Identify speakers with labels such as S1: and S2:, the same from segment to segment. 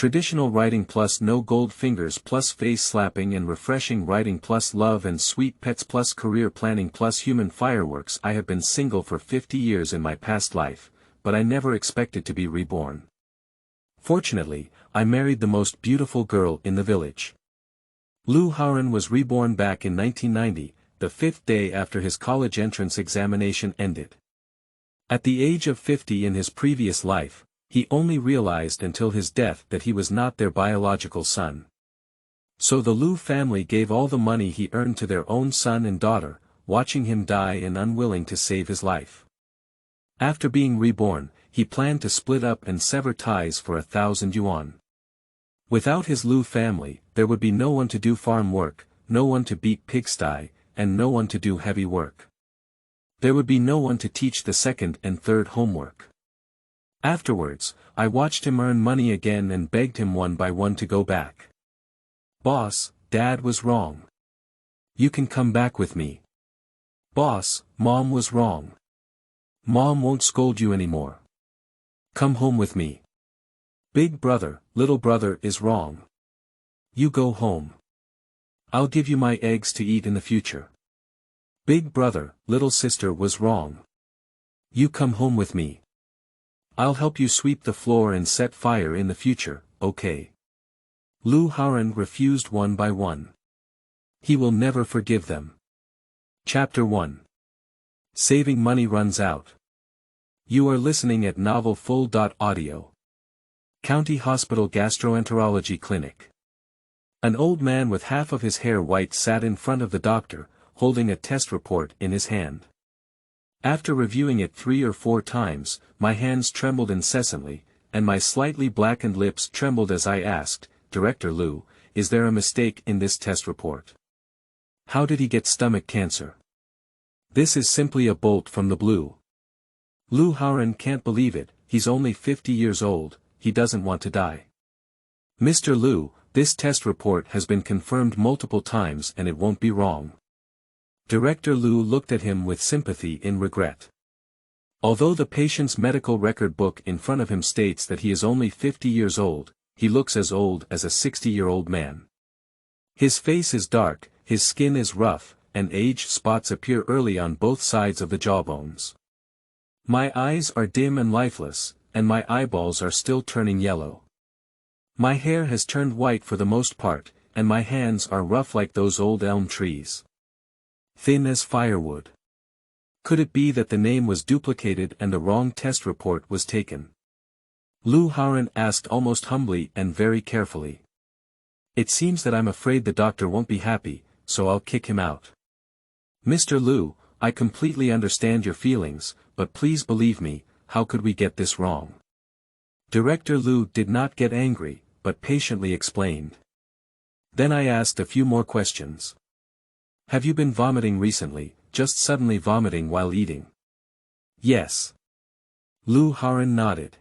S1: Traditional writing+No Gold Fingers+Face slapping and refreshing writing+Love and sweet pets+Career planning+Human fireworks. I have been single for 50 years in my past life, but I never expected to be reborn. Fortunately, I married the most beautiful girl in the village. Haoran was reborn back in 1990, the fifth day after his college entrance examination ended. At the age of 50 in his previous life, he only realized until his death that he was not their biological son. So the Liu family gave all the money he earned to their own son and daughter, watching him die and unwilling to save his life. After being reborn, he planned to split up and sever ties for 1,000 yuan. Without his Liu family, there would be no one to do farm work, no one to beat pigsty, and no one to do heavy work. There would be no one to teach the second and third homework. Afterwards, I watched him earn money again and begged him one by one to go back. "Boss, Dad was wrong. You can come back with me." "Boss, Mom was wrong. Mom won't scold you anymore. Come home with me." "Big brother, little brother is wrong. You go home. I'll give you my eggs to eat in the future." "Big brother, little sister was wrong. You come home with me. I'll help you sweep the floor and set fire in the future, okay?" Haoran refused one by one. He will never forgive them. Chapter 1. Saving money runs out. You are listening at Novel Full. Audio. County Hospital Gastroenterology Clinic. An old man with half of his hair white sat in front of the doctor, holding a test report in his hand. After reviewing it 3 or 4 times, my hands trembled incessantly, and my slightly blackened lips trembled as I asked, "Director Liu, is there a mistake in this test report? How did he get stomach cancer? This is simply a bolt from the blue." Haoran can't believe it, he's only 50 years old, he doesn't want to die. "Mr. Liu, this test report has been confirmed multiple times and it won't be wrong." Director Liu looked at him with sympathy and regret. Although the patient's medical record book in front of him states that he is only 50 years old, he looks as old as a 60-year-old man. His face is dark, his skin is rough, and age spots appear early on both sides of the jawbones. "My eyes are dim and lifeless, and my eyeballs are still turning yellow. My hair has turned white for the most part, and my hands are rough like those old elm trees. Thin as firewood." Could it be that the name was duplicated and the wrong test report was taken? Haoran asked almost humbly and very carefully. "It seems that I'm afraid the doctor won't be happy, so I'll kick him out." "Mr. Liu, I completely understand your feelings, but please believe me, how could we get this wrong?" Director Liu did not get angry, but patiently explained. Then I asked a few more questions. "Have you been vomiting recently, just suddenly vomiting while eating?" "Yes." Haoran nodded.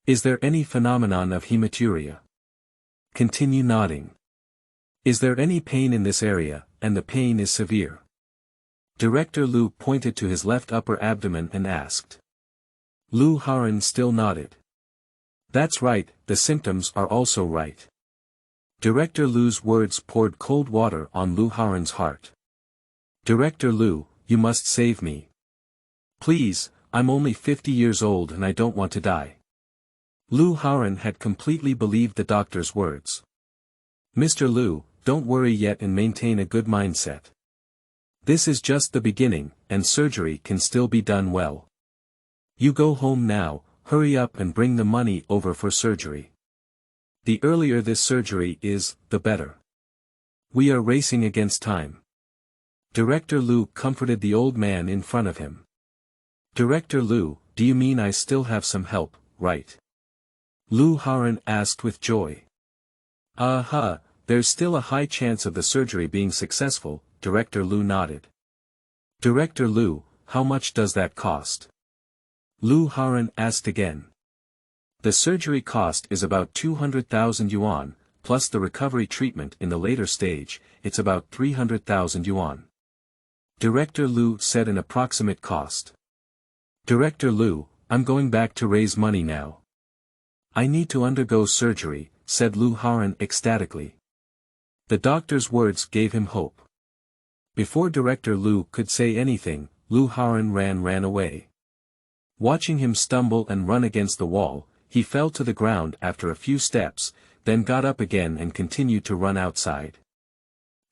S1: "Is there any phenomenon of hematuria?" Continue nodding. "Is there any pain in this area, and the pain is severe?" Director Liu pointed to his left upper abdomen and asked. Haoran still nodded. "That's right, the symptoms are also right." Director Liu's words poured cold water on Haoran's heart. "Director Liu, you must save me. Please, I'm only 50 years old and I don't want to die." Haoran had completely believed the doctor's words. "Mr. Liu, don't worry yet and maintain a good mindset. This is just the beginning, and surgery can still be done well. You go home now, hurry up and bring the money over for surgery. The earlier this surgery is, the better. We are racing against time." Director Liu comforted the old man in front of him. "Director Liu, do you mean I still have some help, right?" Haoran asked with joy. There's still a high chance of the surgery being successful," Director Liu nodded. "Director Liu, how much does that cost?" Haoran asked again. "The surgery cost is about 200,000 yuan, plus the recovery treatment in the later stage, it's about 300,000 yuan. Director Liu said an approximate cost. Director Liu, I'm going back to raise money now. I need to undergo surgery, said Lu Haoran ecstatically. The doctor's words gave him hope. Before Director Lu could say anything, Lu Haoran ran away. Watching him stumble and run against the wall, he fell to the ground after a few steps, then got up again and continued to run outside.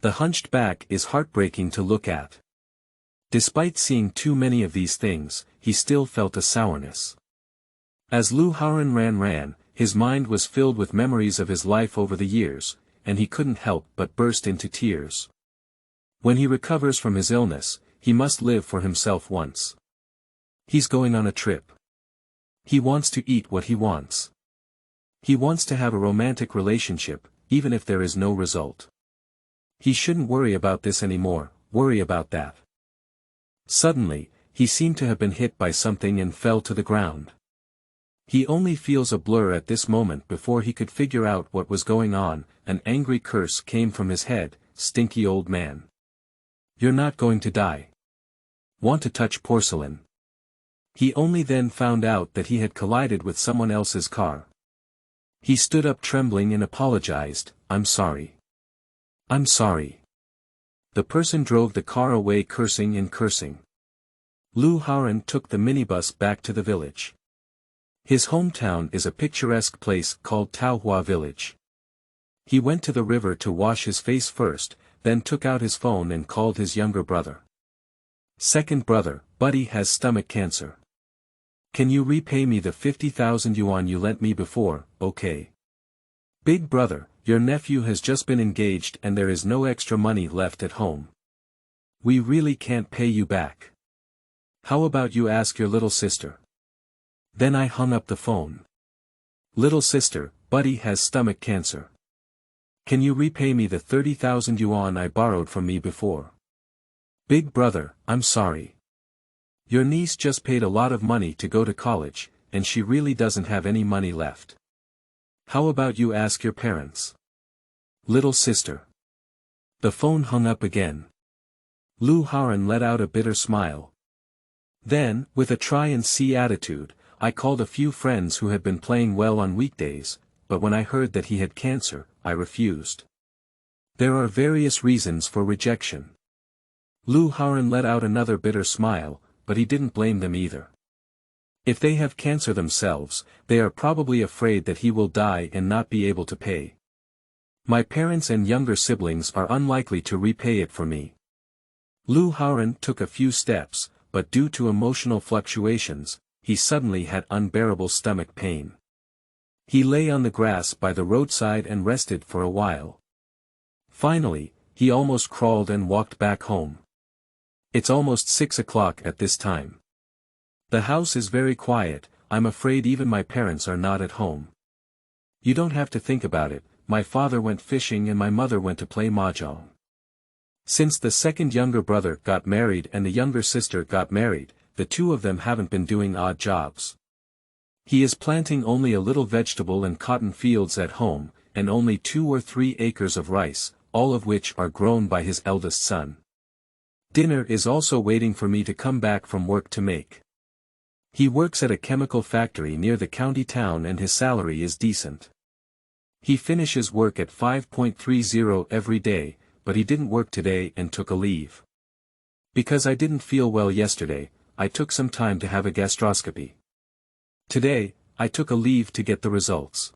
S1: The hunched back is heartbreaking to look at. Despite seeing too many of these things, he still felt a sourness. As Lu Haoran ran, his mind was filled with memories of his life over the years, and he couldn't help but burst into tears. When he recovers from his illness, he must live for himself once. He's going on a trip. He wants to eat what he wants. He wants to have a romantic relationship, even if there is no result. He shouldn't worry about this anymore, worry about that. Suddenly, he seemed to have been hit by something and fell to the ground. He only feels a blur at this moment before he could figure out what was going on. An angry curse came from his head, "Stinky old man. You're not going to die. Want to touch porcelain?" He only then found out that he had collided with someone else's car. He stood up trembling and apologized, "I'm sorry. I'm sorry." The person drove the car away cursing and cursing. Lu Haoran took the minibus back to the village. His hometown is a picturesque place called Taohua Village. He went to the river to wash his face first, then took out his phone and called his younger brother. "Second brother, Buddy has stomach cancer. Can you repay me the 50,000 yuan you lent me before, okay? Big brother, your nephew has just been engaged and there is no extra money left at home. We really can't pay you back. How about you ask your little sister?" Then I hung up the phone. "Little sister, Buddy has stomach cancer. Can you repay me the 30,000 yuan I borrowed from me before? Big brother, I'm sorry. Your niece just paid a lot of money to go to college, and she really doesn't have any money left. How about you ask your parents? Little sister." The phone hung up again. Lu Haoran let out a bitter smile. Then, with a try-and-see attitude, I called a few friends who had been playing well on weekdays, but when I heard that he had cancer, I refused. There are various reasons for rejection. Lu Haoran let out another bitter smile, but he didn't blame them either. If they have cancer themselves, they are probably afraid that he will die and not be able to pay. My parents and younger siblings are unlikely to repay it for me. Lu Haoran took a few steps, but due to emotional fluctuations, he suddenly had unbearable stomach pain. He lay on the grass by the roadside and rested for a while. Finally, he almost crawled and walked back home. It's almost 6 o'clock at this time. The house is very quiet, I'm afraid even my parents are not at home. You don't have to think about it, my father went fishing and my mother went to play mahjong. Since the second younger brother got married and the younger sister got married, the two of them haven't been doing odd jobs. He is planting only a little vegetable and cotton fields at home, and only 2 or 3 acres of rice, all of which are grown by his eldest son. Dinner is also waiting for me to come back from work to make. He works at a chemical factory near the county town and his salary is decent. He finishes work at 5:30 every day, but he didn't work today and took a leave. Because I didn't feel well yesterday, I took some time to have a gastroscopy. Today, I took a leave to get the results.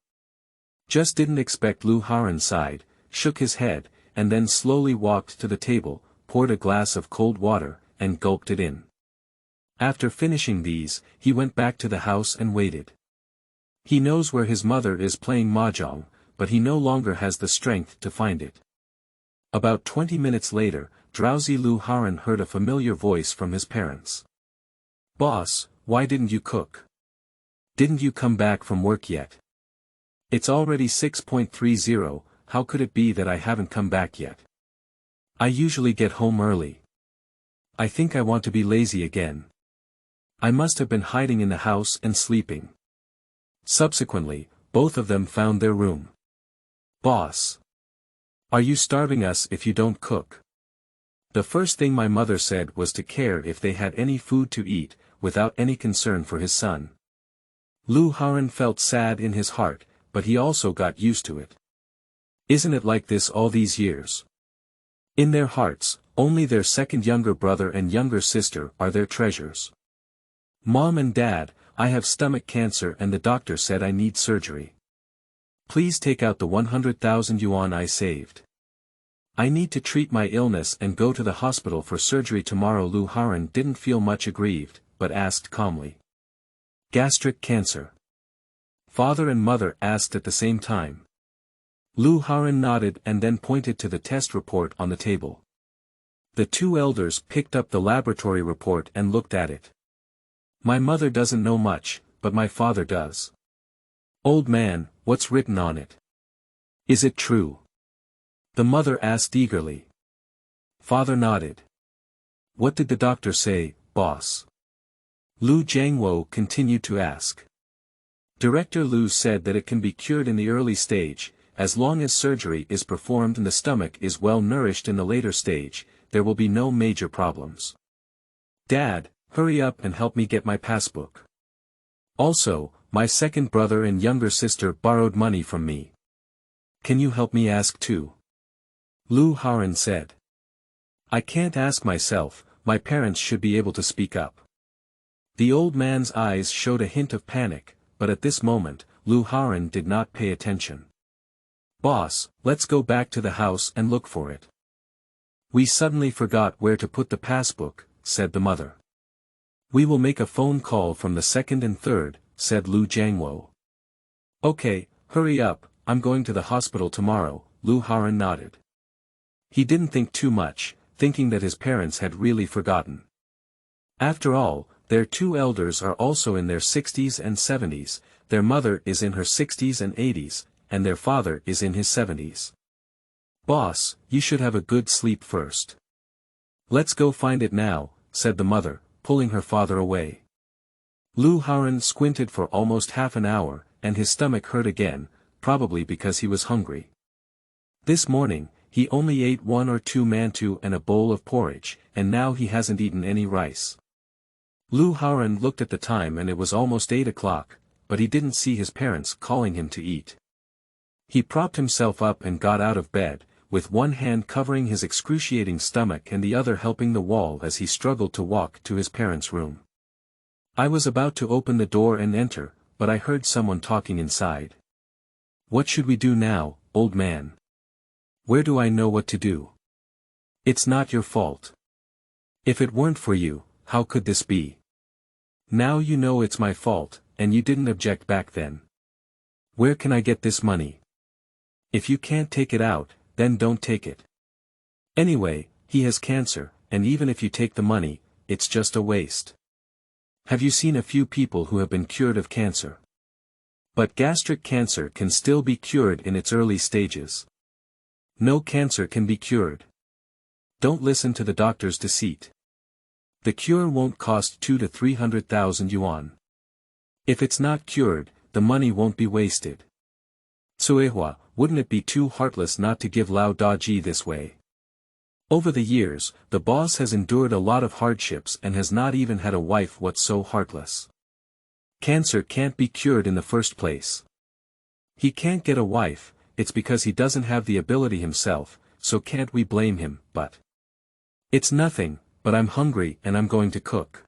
S1: Just didn't expect. Lu Haoran sighed, shook his head, and then slowly walked to the table, poured a glass of cold water, and gulped it in. After finishing these, he went back to the house and waited. He knows where his mother is playing mahjong, but he no longer has the strength to find it. About 20 minutes later, drowsy Lu Haoran heard a familiar voice from his parents. "Boss, why didn't you cook? Didn't you come back from work yet? It's already 6:30, how could it be that I haven't come back yet? I usually get home early. I think I want to be lazy again. I must have been hiding in the house and sleeping." Subsequently, both of them found their room. "Boss. Are you starving us if you don't cook?" The first thing my mother said was to care if they had any food to eat, without any concern for his son. Lu Haoran felt sad in his heart, but he also got used to it. Isn't it like this all these years? In their hearts, only their second younger brother and younger sister are their treasures. Mom and Dad, I have stomach cancer and the doctor said I need surgery. Please take out the 100,000 yuan I saved. I need to treat my illness and go to the hospital for surgery tomorrow. Lu Haoran didn't feel much aggrieved, but asked calmly. Gastric cancer? Father and mother asked at the same time. Lu Haoran nodded and then pointed to the test report on the table. The two elders picked up the laboratory report and looked at it. My mother doesn't know much, but my father does. Old man, what's written on it? Is it true? The mother asked eagerly. Father nodded. What did the doctor say, boss? Lu Jiangwo continued to ask. Director Lu said that it can be cured in the early stage, as long as surgery is performed and the stomach is well nourished in the later stage, there will be no major problems. Dad, hurry up and help me get my passbook. Also, my second brother and younger sister borrowed money from me. Can you help me ask too? Lu Haoran said. I can't ask myself, my parents should be able to speak up. The old man's eyes showed a hint of panic, but at this moment, Lu Haoran did not pay attention. Boss, let's go back to the house and look for it. We suddenly forgot where to put the passbook, said the mother. We will make a phone call from the second and third, said Lu Jiangwo. Okay, hurry up, I'm going to the hospital tomorrow, Lu Haoran nodded. He didn't think too much, thinking that his parents had really forgotten. After all, their two elders are also in their 60s and 70s, their mother is in her 60s and 80s, and their father is in his 70s. Boss, you should have a good sleep first. Let's go find it now, said the mother, pulling her father away. Lu Haoran squinted for almost half an hour, and his stomach hurt again, probably because he was hungry. This morning, he only ate 1 or 2 mantou and a bowl of porridge, and now he hasn't eaten any rice. Lu Haoran looked at the time and it was almost 8 o'clock, but he didn't see his parents calling him to eat. He propped himself up and got out of bed, with one hand covering his excruciating stomach and the other helping the wall as he struggled to walk to his parents' room. I was about to open the door and enter, but I heard someone talking inside. What should we do now, old man? Where do I know what to do? It's not your fault. If it weren't for you, how could this be? Now you know it's my fault, and you didn't object back then. Where can I get this money? If you can't take it out, then don't take it. Anyway, he has cancer, and even if you take the money, it's just a waste. Have you seen a few people who have been cured of cancer? But gastric cancer can still be cured in its early stages. No cancer can be cured. Don't listen to the doctor's deceit. The cure won't cost 200,000 to 300,000 yuan. If it's not cured, the money won't be wasted. Suehua, wouldn't it be too heartless not to give Lao Daji this way? Over the years, the boss has endured a lot of hardships and has not even had a wife. What's so heartless? Cancer can't be cured in the first place. He can't get a wife, it's because he doesn't have the ability himself, so can't we blame him, but... It's nothing, but I'm hungry and I'm going to cook.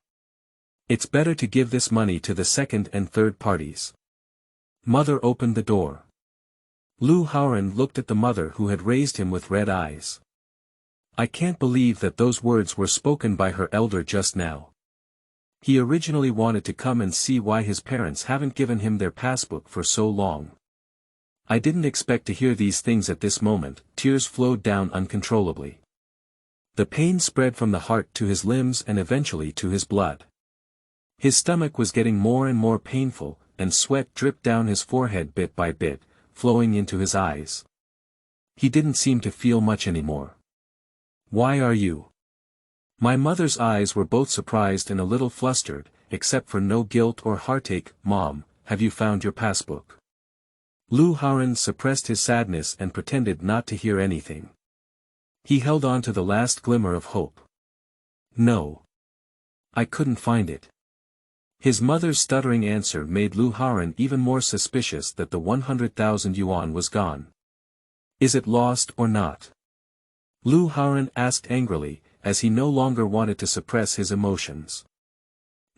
S1: It's better to give this money to the second and third parties. Mother opened the door. Lu Haoran looked at the mother who had raised him with red eyes. I can't believe that those words were spoken by her elder just now. He originally wanted to come and see why his parents haven't given him their passbook for so long. I didn't expect to hear these things at this moment. Tears flowed down uncontrollably. The pain spread from the heart to his limbs and eventually to his blood. His stomach was getting more and more painful, and sweat dripped down his forehead bit by bit, flowing into his eyes. He didn't seem to feel much anymore. Why are you? My mother's eyes were both surprised and a little flustered, except for no guilt or heartache. Mom, have you found your passbook? Lu Haoran suppressed his sadness and pretended not to hear anything. He held on to the last glimmer of hope. No. I couldn't find it. His mother's stuttering answer made Lu Haoran even more suspicious that the 100,000 yuan was gone. Is it lost or not? Lu Haoran asked angrily, as he no longer wanted to suppress his emotions.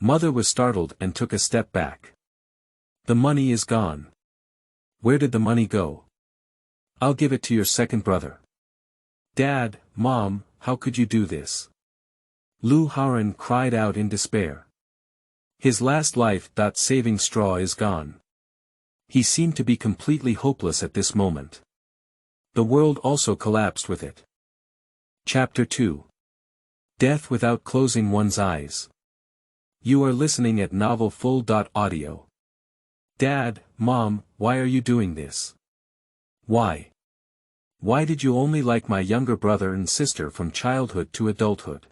S1: Mother was startled and took a step back. The money is gone. Where did the money go? I'll give it to your second brother. Dad, Mom, how could you do this? Lu Haoran cried out in despair. His last life-saving straw is gone. He seemed to be completely hopeless at this moment. The world also collapsed with it. Chapter 2. Death without closing one's eyes. You are listening at novelfull.audio. Dad, Mom, why are you doing this? Why? Why did you only like my younger brother and sister from childhood to adulthood?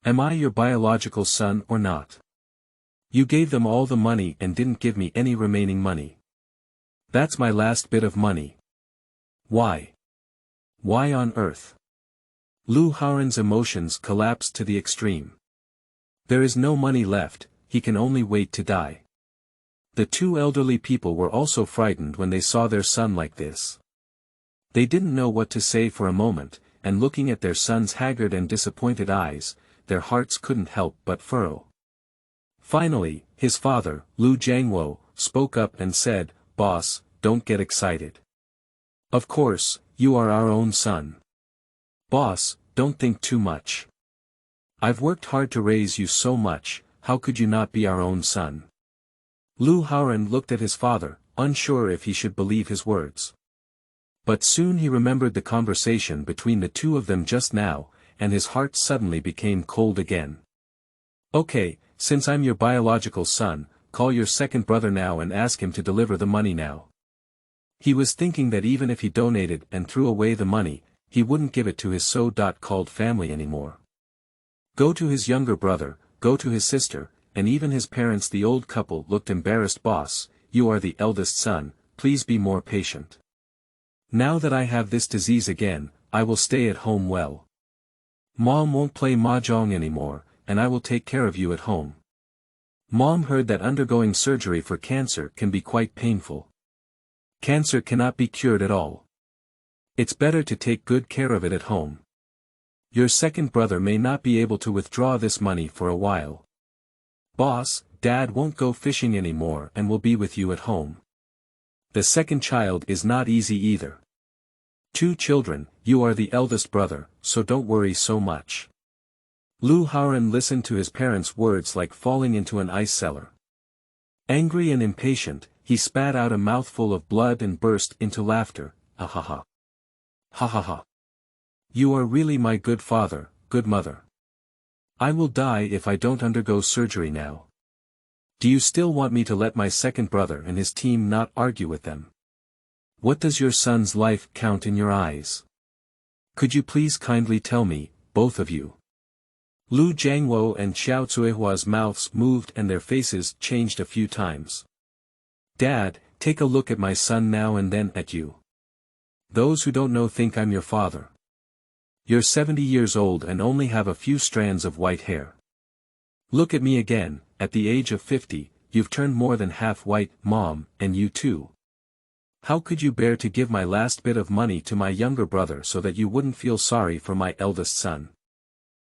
S1: Am I your biological son or not? You gave them all the money and didn't give me any remaining money. That's my last bit of money. Why? Why on earth? Lu Haoran's emotions collapsed to the extreme. There is no money left, he can only wait to die. The two elderly people were also frightened when they saw their son like this. They didn't know what to say for a moment, and looking at their son's haggard and disappointed eyes, their hearts couldn't help but furrow. Finally, his father, Lu Jiangwo, spoke up and said, "Boss, don't get excited. Of course, you are our own son. Boss, don't think too much. I've worked hard to raise you so much, how could you not be our own son?" Lu Haoran looked at his father, unsure if he should believe his words. But soon he remembered the conversation between the two of them just now, and his heart suddenly became cold again. Okay, since I'm your biological son, call your second brother now and ask him to deliver the money now. He was thinking that even if he donated and threw away the money, he wouldn't give it to his so-called family anymore. Go to his younger brother, go to his sister, and even his parents. The old couple looked embarrassed. Boss, you are the eldest son, please be more patient. Now that I have this disease again, I will stay at home well. Mom won't play mahjong anymore, and I will take care of you at home. Mom heard that undergoing surgery for cancer can be quite painful. Cancer cannot be cured at all. It's better to take good care of it at home. Your second brother may not be able to withdraw this money for a while. Boss, Dad won't go fishing anymore and will be with you at home. The second child is not easy either. 2 children, you are the eldest brother, so don't worry so much. Lu Haoran listened to his parents' words like falling into an ice cellar. Angry and impatient, he spat out a mouthful of blood and burst into laughter. Ha ha ha. Ha ha ha. You are really my good father, good mother. I will die if I don't undergo surgery now. Do you still want me to let my second brother and his team not argue with them? What does your son's life count in your eyes? Could you please kindly tell me, both of you? Lu Jiangwo and Xiao Zuihua's mouths moved and their faces changed a few times. Dad, take a look at my son now and then at you. Those who don't know think I'm your father. You're 70 years old and only have a few strands of white hair. Look at me again, at the age of 50, you've turned more than half white. Mom, and you too. How could you bear to give my last bit of money to my younger brother so that you wouldn't feel sorry for my eldest son?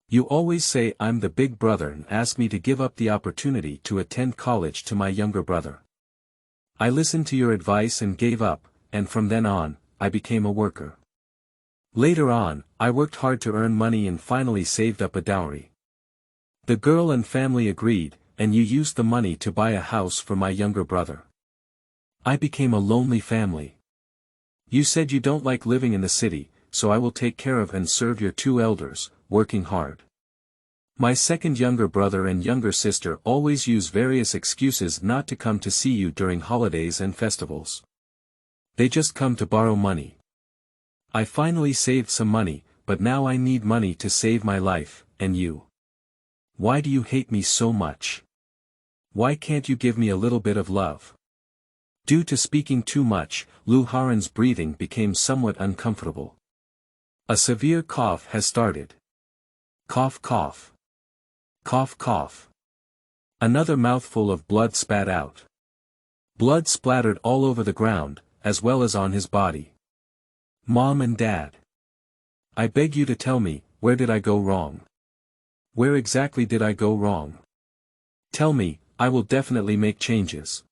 S1: You always say I'm the big brother and ask me to give up the opportunity to attend college to my younger brother. I listened to your advice and gave up, and from then on, I became a worker. Later on, I worked hard to earn money and finally saved up a dowry. The girl and family agreed, and you used the money to buy a house for my younger brother. I became a lonely family. You said you don't like living in the city, so I will take care of and serve your 2 elders, working hard. My second younger brother and younger sister always use various excuses not to come to see you during holidays and festivals. They just come to borrow money. I finally saved some money, but now I need money to save my life, and you. Why do you hate me so much? Why can't you give me a little bit of love? Due to speaking too much, Lu Haoran's breathing became somewhat uncomfortable. A severe cough has started. Cough cough. Cough cough. Another mouthful of blood spat out. Blood splattered all over the ground, as well as on his body. Mom and Dad. I beg you to tell me, where did I go wrong? Where exactly did I go wrong? Tell me, I will definitely make changes.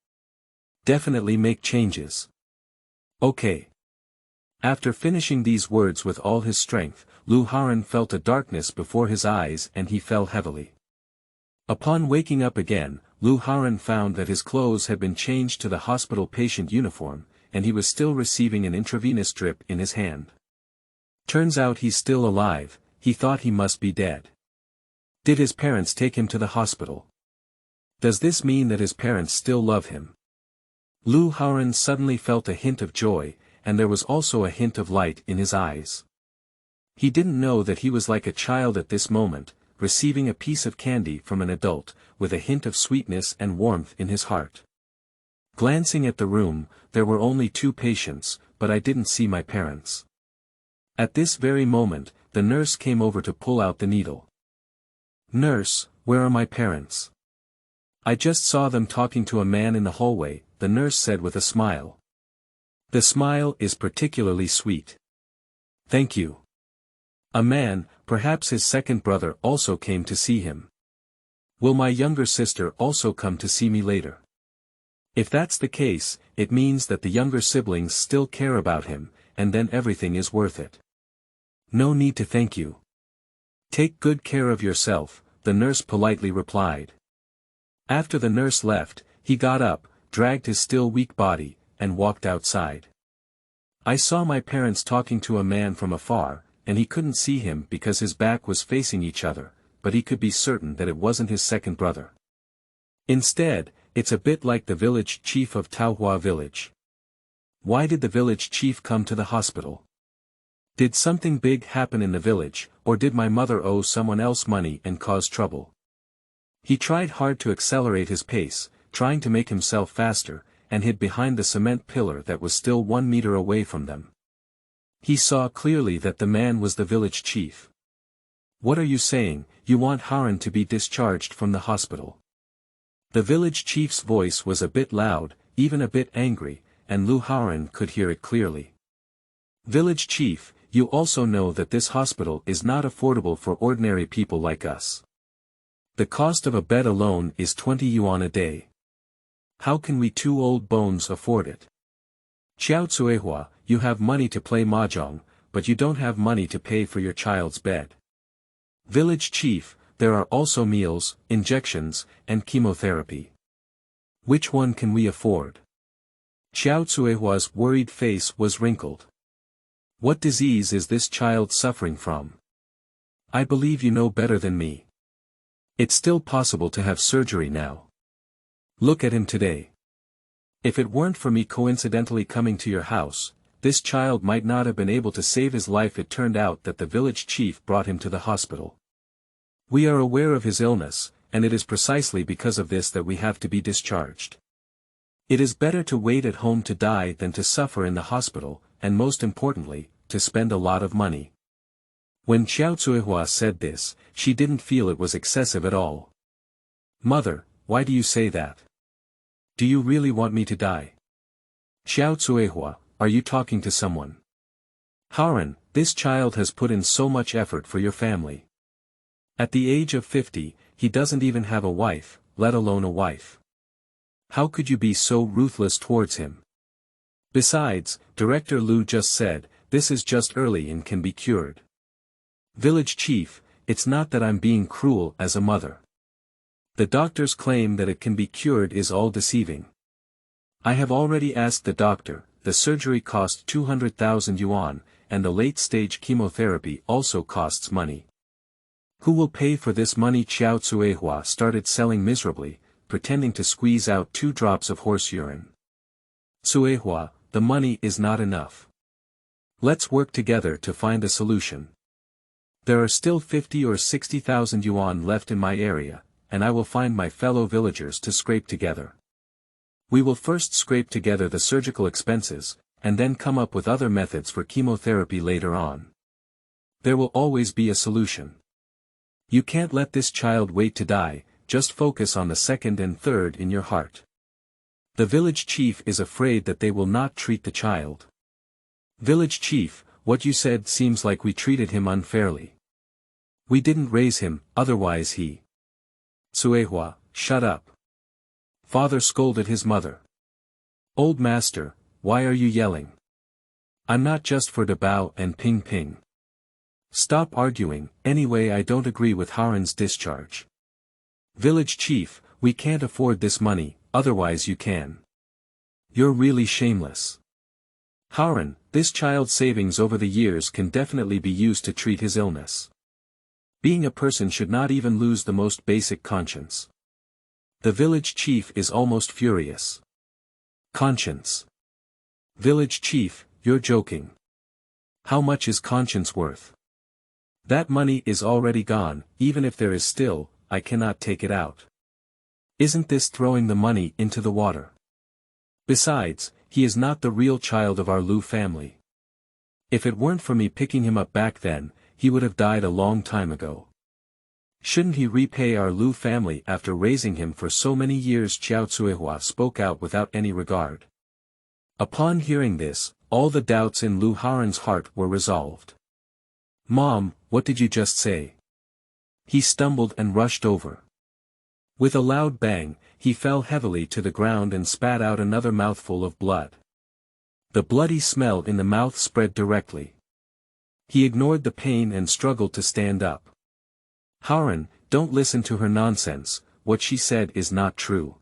S1: Definitely make changes. Okay. After finishing these words with all his strength, Haoran felt a darkness before his eyes and he fell heavily. Upon waking up again, Haoran found that his clothes had been changed to the hospital patient uniform, and he was still receiving an intravenous drip in his hand. Turns out he's still alive, he thought he must be dead. Did his parents take him to the hospital? Does this mean that his parents still love him? Haoran suddenly felt a hint of joy, and there was also a hint of light in his eyes. He didn't know that he was like a child at this moment, receiving a piece of candy from an adult, with a hint of sweetness and warmth in his heart. Glancing at the room, there were only 2 patients, but I didn't see my parents. At this very moment, the nurse came over to pull out the needle. Nurse, where are my parents? I just saw them talking to a man in the hallway, the nurse said with a smile. The smile is particularly sweet. Thank you. A man, perhaps his second brother, also came to see him. Will my younger sister also come to see me later? If that's the case, it means that the younger siblings still care about him, and then everything is worth it. No need to thank you. Take good care of yourself, the nurse politely replied. After the nurse left, he got up, dragged his still weak body, and walked outside. I saw my parents talking to a man from afar, and he couldn't see him because his back was facing each other, but he could be certain that it wasn't his second brother. Instead, it's a bit like the village chief of Taohua village. Why did the village chief come to the hospital? Did something big happen in the village, or did my mother owe someone else money and cause trouble? He tried hard to accelerate his pace, trying to make himself faster, and hid behind the cement pillar that was still 1 meter away from them. He saw clearly that the man was the village chief. What are you saying? You want Haoran to be discharged from the hospital? The village chief's voice was a bit loud, even a bit angry, and Haoran could hear it clearly. Village chief, you also know that this hospital is not affordable for ordinary people like us. The cost of a bed alone is 20 yuan a day. How can we 2 old bones afford it? Xiao Cuehua, you have money to play mahjong, but you don't have money to pay for your child's bed. Village chief, there are also meals, injections, and chemotherapy. Which one can we afford? Xiao Cuehua's worried face was wrinkled. What disease is this child suffering from? I believe you know better than me. It's still possible to have surgery now. Look at him today. If it weren't for me coincidentally coming to your house, this child might not have been able to save his life. It turned out that the village chief brought him to the hospital. We are aware of his illness, and it is precisely because of this that we have to be discharged. It is better to wait at home to die than to suffer in the hospital, and most importantly, to spend a lot of money. When Xiao Cuehua said this, she didn't feel it was excessive at all. Mother, why do you say that? Do you really want me to die? Xiao Cuehua, are you talking to someone? Haoran, this child has put in so much effort for your family. At the age of 50, he doesn't even have a wife, let alone a wife. How could you be so ruthless towards him? Besides, Director Lu just said, this is just early and can be cured. Village chief, it's not that I'm being cruel as a mother. The doctor's claim that it can be cured is all deceiving. I have already asked the doctor, the surgery cost 200,000 yuan, and the late-stage chemotherapy also costs money. Who will pay for this money? Xiao Cuehua started selling miserably, pretending to squeeze out 2 drops of horse urine. Cuehua, the money is not enough. Let's work together to find a solution. There are still 50 or 60,000 yuan left in my area, and I will find my fellow villagers to scrape together. We will first scrape together the surgical expenses, and then come up with other methods for chemotherapy later on. There will always be a solution. You can't let this child wait to die, just focus on the second and third in your heart. The village chief is afraid that they will not treat the child. Village chief, what you said seems like we treated him unfairly. We didn't raise him, otherwise he. Tsuehua, shut up. Father scolded his mother. Old master, why are you yelling? I'm not just for Dabao and Ping Ping. Stop arguing, anyway I don't agree with Haoran's discharge. Village chief, we can't afford this money, otherwise you can. You're really shameless. Haoran, this child's savings over the years can definitely be used to treat his illness. Being a person should not even lose the most basic conscience. The village chief is almost furious. Conscience. Village chief, you're joking. How much is conscience worth? That money is already gone, even if there is still, I cannot take it out. Isn't this throwing the money into the water? Besides, he is not the real child of our Lu family. If it weren't for me picking him up back then, he would have died a long time ago. Shouldn't he repay our Lu family after raising him for so many years? Xiao Tsuehua spoke out without any regard. Upon hearing this, all the doubts in Lu Haoran's heart were resolved. Mom, what did you just say? He stumbled and rushed over. With a loud bang, he fell heavily to the ground and spat out another mouthful of blood. The bloody smell in the mouth spread directly. He ignored the pain and struggled to stand up. Haoran, don't listen to her nonsense, what she said is not true.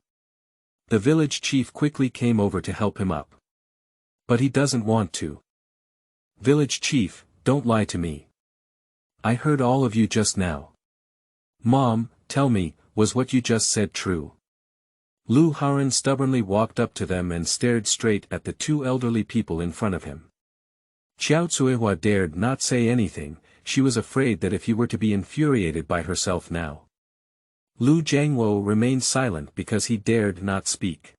S1: The village chief quickly came over to help him up. But he doesn't want to. Village chief, don't lie to me. I heard all of you just now. Mom, tell me, was what you just said true? Lu Haoran stubbornly walked up to them and stared straight at the two elderly people in front of him. Xiao Tsuehua dared not say anything, she was afraid that if he were to be infuriated by herself now. Lu Jiangwo remained silent because he dared not speak.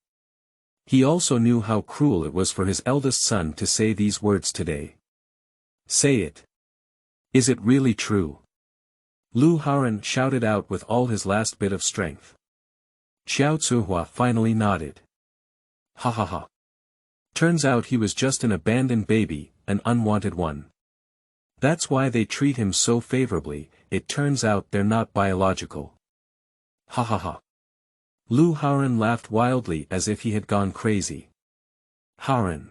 S1: He also knew how cruel it was for his eldest son to say these words today. Say it. Is it really true? Lu Haoran shouted out with all his last bit of strength. Xiao Tsuehua finally nodded. Ha ha ha. Turns out he was just an abandoned baby, an unwanted one. That's why they treat him so favorably, it turns out they're not biological. Ha ha ha. Lu Haoran laughed wildly as if he had gone crazy. Haoran.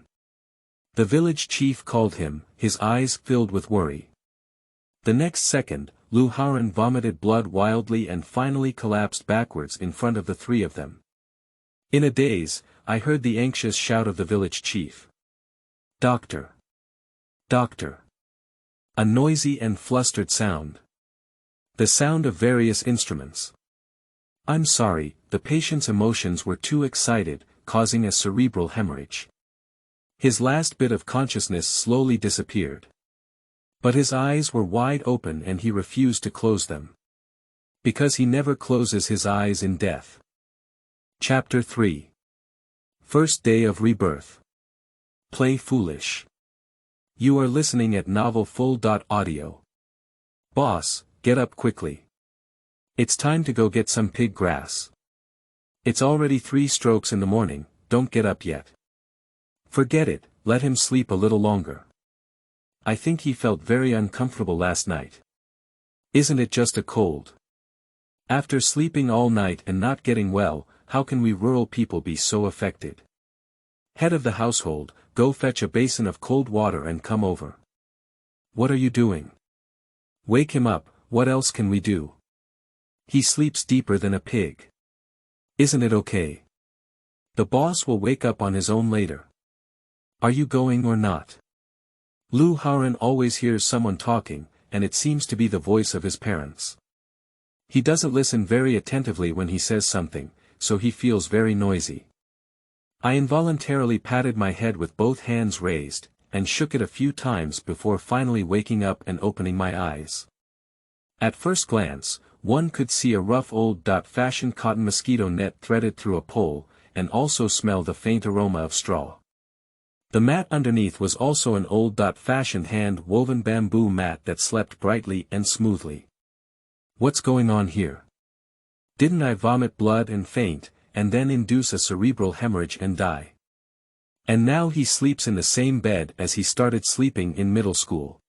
S1: The village chief called him, his eyes filled with worry. The next second, Lu Haoran vomited blood wildly and finally collapsed backwards in front of the three of them. In a daze, I heard the anxious shout of the village chief. Doctor! Doctor! A noisy and flustered sound. The sound of various instruments. I'm sorry, the patient's emotions were too excited, causing a cerebral hemorrhage. His last bit of consciousness slowly disappeared. But his eyes were wide open and he refused to close them. Because he never closes his eyes in death. Chapter 3. First Day of Rebirth. Play Foolish. You are listening at novelfull.audio. Boss, get up quickly. It's time to go get some pig grass. It's already 3 strokes in the morning, don't get up yet. Forget it, let him sleep a little longer. I think he felt very uncomfortable last night. Isn't it just a cold? After sleeping all night and not getting well, how can we rural people be so affected? Head of the household, go fetch a basin of cold water and come over. What are you doing? Wake him up, what else can we do? He sleeps deeper than a pig. Isn't it okay? The boss will wake up on his own later. Are you going or not? Lu Haoran always hears someone talking, and it seems to be the voice of his parents. He doesn't listen very attentively when he says something, so he feels very noisy. I involuntarily patted my head with both hands raised, and shook it a few times before finally waking up and opening my eyes. At first glance, one could see a rough old-fashioned cotton mosquito net threaded through a pole, and also smell the faint aroma of straw. The mat underneath was also an old-fashioned hand-woven bamboo mat that slept brightly and smoothly. What's going on here? Didn't I vomit blood and faint, and then induce a cerebral hemorrhage and die? And now he sleeps in the same bed as he started sleeping in middle school.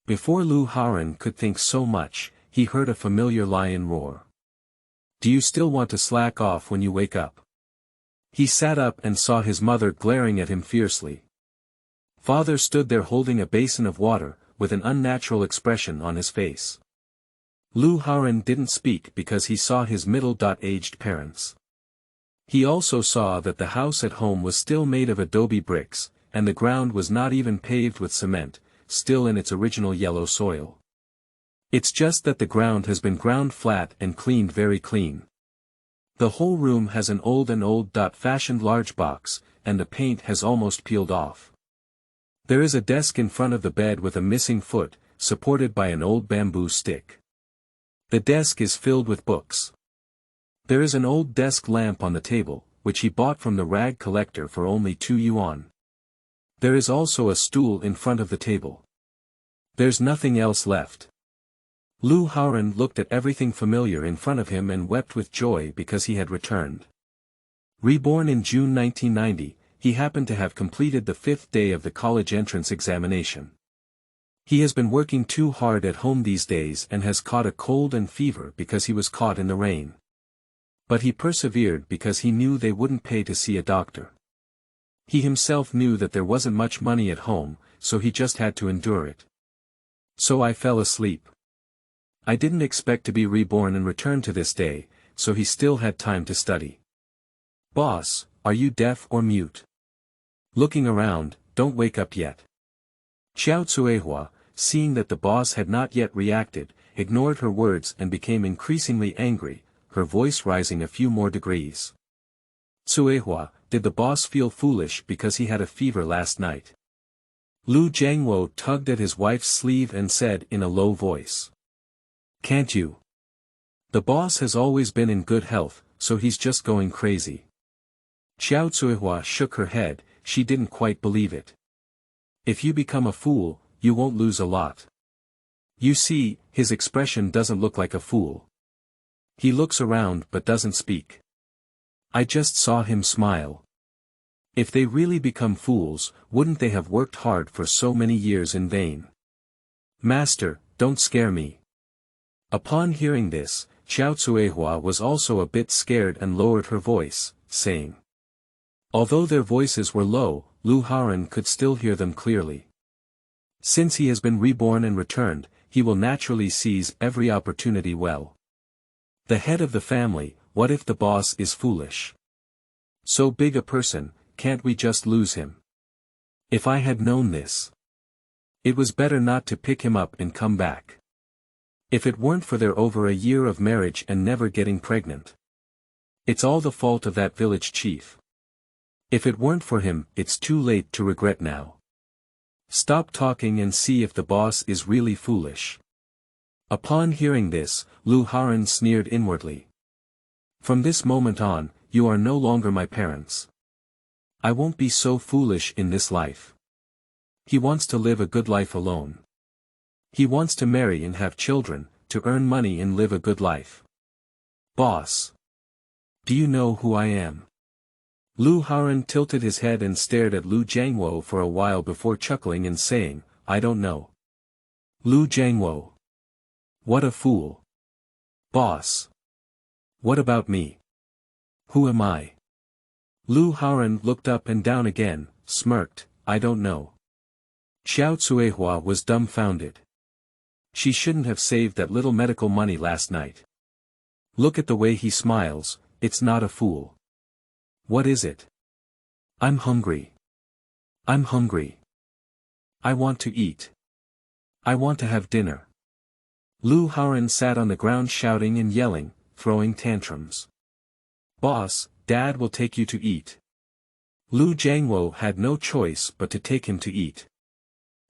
S1: Before Lu Haoran could think so much, he heard a familiar lion roar. Do you still want to slack off when you wake up? He sat up and saw his mother glaring at him fiercely. Father stood there holding a basin of water, with an unnatural expression on his face. Lu Haoran didn't speak because he saw his middle-aged parents. He also saw that the house at home was still made of adobe bricks, and the ground was not even paved with cement, still in its original yellow soil. It's just that the ground has been ground flat and cleaned very clean. The whole room has an old-fashioned large box, and the paint has almost peeled off. There is a desk in front of the bed with a missing foot, supported by an old bamboo stick. The desk is filled with books. There is an old desk lamp on the table, which he bought from the rag collector for only 2 yuan. There is also a stool in front of the table. There's nothing else left. Lu Haoran looked at everything familiar in front of him and wept with joy because he had returned. Reborn in June 1990, he happened to have completed the 5th day of the college entrance examination. He has been working too hard at home these days and has caught a cold and fever because he was caught in the rain. But he persevered because he knew they wouldn't pay to see a doctor. He himself knew that there wasn't much money at home, so he just had to endure it. So I fell asleep. I didn't expect to be reborn and return to this day, so he still had time to study. Boss, are you deaf or mute? Looking around, don't wake up yet. Xiao Cuehua, seeing that the boss had not yet reacted, ignored her words and became increasingly angry, her voice rising a few more degrees. Cuehua, did the boss feel foolish because he had a fever last night? Lu Jiangwo tugged at his wife's sleeve and said in a low voice. Can't you? The boss has always been in good health, so he's just going crazy. Xiao Cuehua shook her head, she didn't quite believe it. If you become a fool, you won't lose a lot. You see, his expression doesn't look like a fool. He looks around but doesn't speak. I just saw him smile. If they really become fools, wouldn't they have worked hard for so many years in vain? Master, don't scare me. Upon hearing this, Xiao Cuehua was also a bit scared and lowered her voice, saying. Although their voices were low, Lu Haoran could still hear them clearly. Since he has been reborn and returned, he will naturally seize every opportunity well. The head of the family, what if the boss is foolish? So big a person, can't we just lose him? If I had known this. It was better not to pick him up and come back. If it weren't for their over a year of marriage and never getting pregnant. It's all the fault of that village chief. If it weren't for him, it's too late to regret now. Stop talking and see if the boss is really foolish. Upon hearing this, Lu Haoran sneered inwardly. From this moment on, you are no longer my parents. I won't be so foolish in this life. He wants to live a good life alone. He wants to marry and have children, to earn money and live a good life. Boss. Do you know who I am? Lu Haoran tilted his head and stared at Lu Jiangwo for a while before chuckling and saying, I don't know. Lu Jiangwo. What a fool. Boss. What about me? Who am I? Lu Haoran looked up and down again, smirked, I don't know. Xiao Cuehua was dumbfounded. She shouldn't have saved that little medical money last night. Look at the way he smiles, it's not a fool. What is it? I'm hungry. I'm hungry. I want to eat. I want to have dinner. Lu Haoran sat on the ground shouting and yelling, throwing tantrums. Boss, Dad will take you to eat. Lu Jiangwo had no choice but to take him to eat.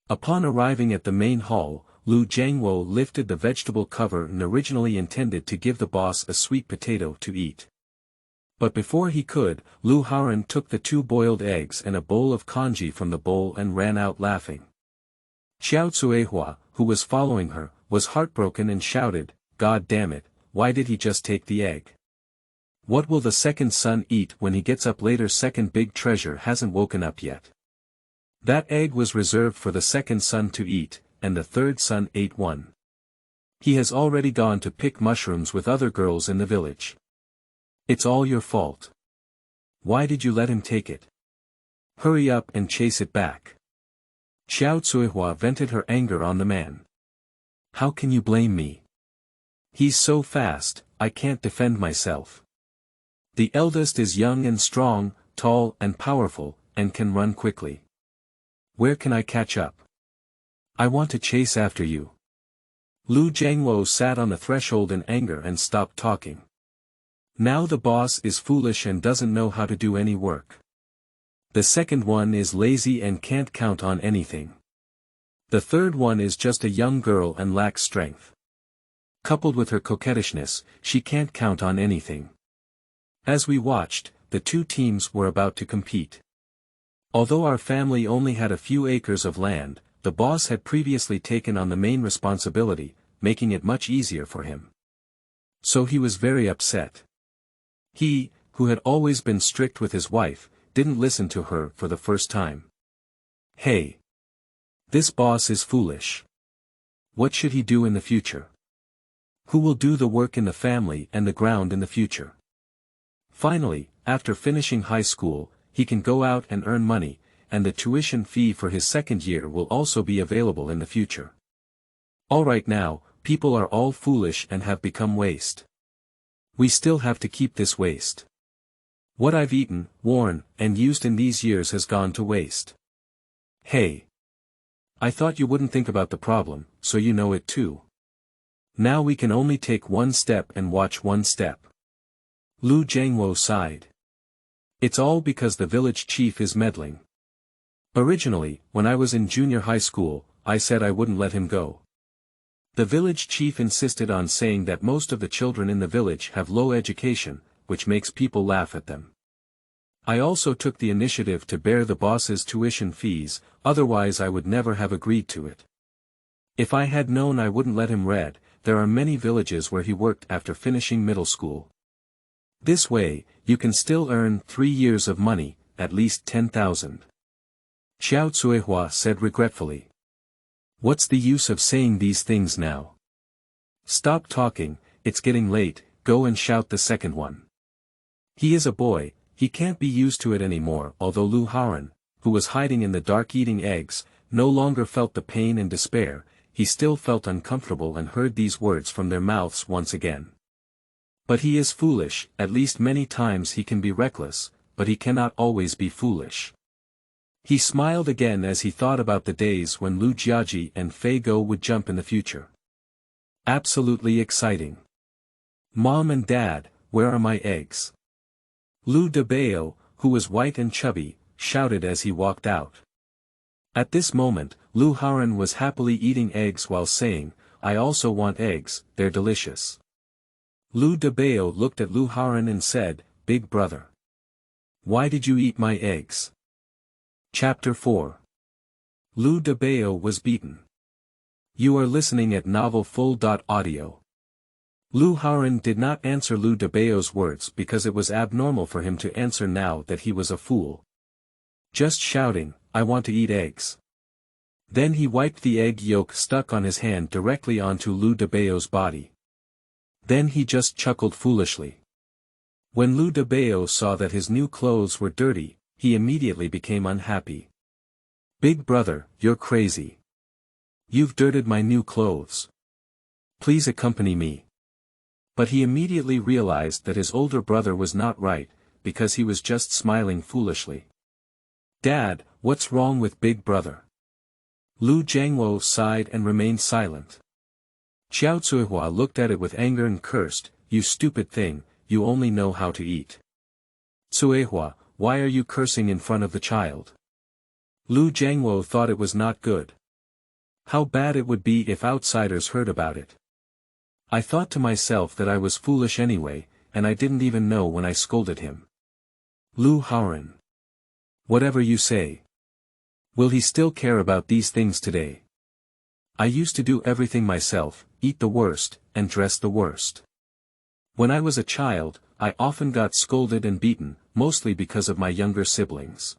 S1: Upon arriving at the main hall, Lu Jiangwo lifted the vegetable cover and originally intended to give the boss a sweet potato to eat. But before he could, Lu Haoran took the 2 boiled eggs and a bowl of congee from the bowl and ran out laughing. Xiao Cuehua, who was following her, was heartbroken and shouted, God damn it, why did he just take the egg? What will the second son eat when he gets up later? Second big treasure hasn't woken up yet. That egg was reserved for the second son to eat, and the third son ate one. He has already gone to pick mushrooms with other girls in the village. It's all your fault. Why did you let him take it? Hurry up and chase it back. Xiao Cuihua vented her anger on the man. How can you blame me? He's so fast, I can't defend myself. The eldest is young and strong, tall and powerful, and can run quickly. Where can I catch up? I want to chase after you. Lu Jiangwo sat on the threshold in anger and stopped talking. Now the boss is foolish and doesn't know how to do any work. The second one is lazy and can't count on anything. The third one is just a young girl and lacks strength. Coupled with her coquettishness, she can't count on anything. As we watched, the two teams were about to compete. Although our family only had a few acres of land, the boss had previously taken on the main responsibility, making it much easier for him. So he was very upset. He, who had always been strict with his wife, didn't listen to her for the first time. Hey! This boss is foolish. What should he do in the future? Who will do the work in the family and the ground in the future? Finally, after finishing high school, he can go out and earn money, and the tuition fee for his second year will also be available in the future. Alright, now, people are all foolish and have become waste. We still have to keep this waste. What I've eaten, worn, and used in these years has gone to waste. Hey! I thought you wouldn't think about the problem, so you know it too. Now we can only take one step and watch one step. Lu Jiangwo sighed. It's all because the village chief is meddling. Originally, when I was in junior high school, I said I wouldn't let him go. The village chief insisted on saying that most of the children in the village have low education, which makes people laugh at them. I also took the initiative to bear the boss's tuition fees, otherwise I would never have agreed to it. If I had known I wouldn't let him read, there are many villages where he worked after finishing middle school. This way, you can still earn 3 years of money, at least 10,000. Xiao Cuihua said regretfully. What's the use of saying these things now? Stop talking, it's getting late, go and shout the second one. He is a boy, he can't be used to it anymore. Although Lu Haoran, who was hiding in the dark eating eggs, no longer felt the pain and despair, he still felt uncomfortable and heard these words from their mouths once again. But he is foolish, at least many times he can be reckless, but he cannot always be foolish. He smiled again as he thought about the days when Lu Jiaji and Fei Go would jump in the future. Absolutely exciting. Mom and Dad, where are my eggs? Lu Dabao, who was white and chubby, shouted as he walked out. At this moment, Lu Haoran was happily eating eggs while saying, I also want eggs, they're delicious. Lu Dabao looked at Lu Haoran and said, Big brother. Why did you eat my eggs? Chapter 4. Lu Dabao was beaten. You are listening at novelfull.audio. Lu Haoran did not answer Lu Dabao's words because it was abnormal for him to answer now that he was a fool. Just shouting, I want to eat eggs. Then he wiped the egg yolk stuck on his hand directly onto Lu Dabao's body. Then he just chuckled foolishly. When Lu Dabao saw that his new clothes were dirty, he immediately became unhappy. Big brother, you're crazy. You've dirtied my new clothes. Please accompany me. But he immediately realized that his older brother was not right, because he was just smiling foolishly. Dad, what's wrong with big brother? Lu Jiangwo sighed and remained silent. Xiao Cuihua looked at it with anger and cursed, You stupid thing, you only know how to eat. Cuihua, why are you cursing in front of the child? Lu Jiangwo thought it was not good. How bad it would be if outsiders heard about it. I thought to myself that I was foolish anyway, and I didn't even know when I scolded him. Lu Haoran. Whatever you say. Will he still care about these things today? I used to do everything myself, eat the worst, and dress the worst. When I was a child, I often got scolded and beaten, mostly because of my younger siblings.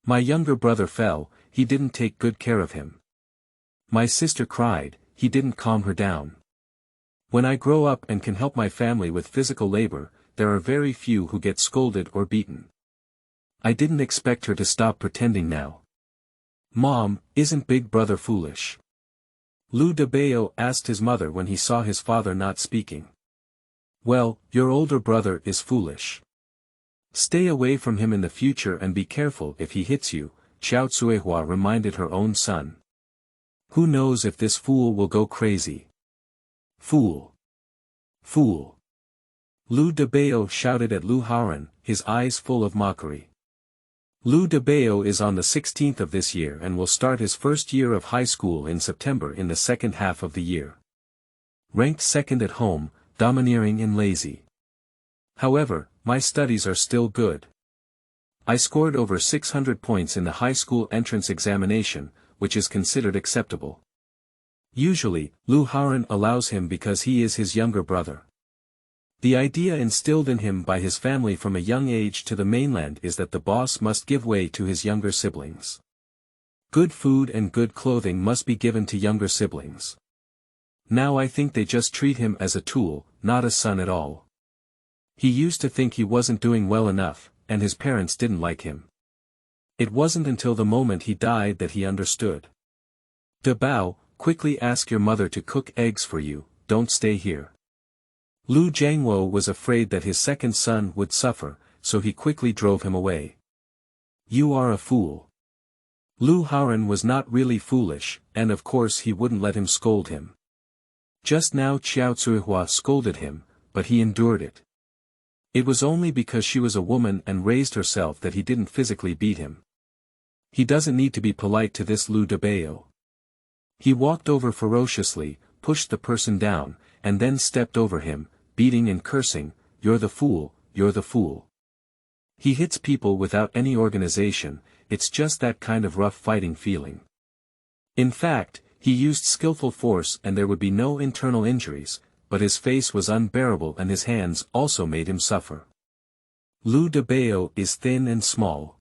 S1: My younger brother fell, he didn't take good care of him. My sister cried, he didn't calm her down. When I grow up and can help my family with physical labor, there are very few who get scolded or beaten. I didn't expect her to stop pretending now. Mom, isn't Big Brother foolish? Dabao asked his mother when he saw his father not speaking. Well, your older brother is foolish. Stay away from him in the future and be careful if he hits you, Xiao Cuihua reminded her own son. Who knows if this fool will go crazy? Fool! Fool! Dabao shouted at Haoran, his eyes full of mockery. Dabao is on the 16th of this year and will start his first year of high school in September in the second half of the year. Ranked second at home, domineering and lazy. However, my studies are still good. I scored over 600 points in the high school entrance examination, which is considered acceptable. Usually, Haoran allows him because he is his younger brother. The idea instilled in him by his family from a young age to the mainland is that the boss must give way to his younger siblings. Good food and good clothing must be given to younger siblings. Now I think they just treat him as a tool, not a son at all. He used to think he wasn't doing well enough, and his parents didn't like him. It wasn't until the moment he died that he understood. Dabao, quickly ask your mother to cook eggs for you, don't stay here. Lu Jiangwo was afraid that his second son would suffer, so he quickly drove him away. You are a fool. Haoran was not really foolish, and of course he wouldn't let him scold him. Just now Xiao Cuihua scolded him, but he endured it. It was only because she was a woman and raised herself that he didn't physically beat him. He doesn't need to be polite to this Dabao. He walked over ferociously, pushed the person down, and then stepped over him, beating and cursing, you're the fool, you're the fool. He hits people without any organization, it's just that kind of rough fighting feeling. In fact, he used skillful force and there would be no internal injuries, but his face was unbearable and his hands also made him suffer. Dabao is thin and small.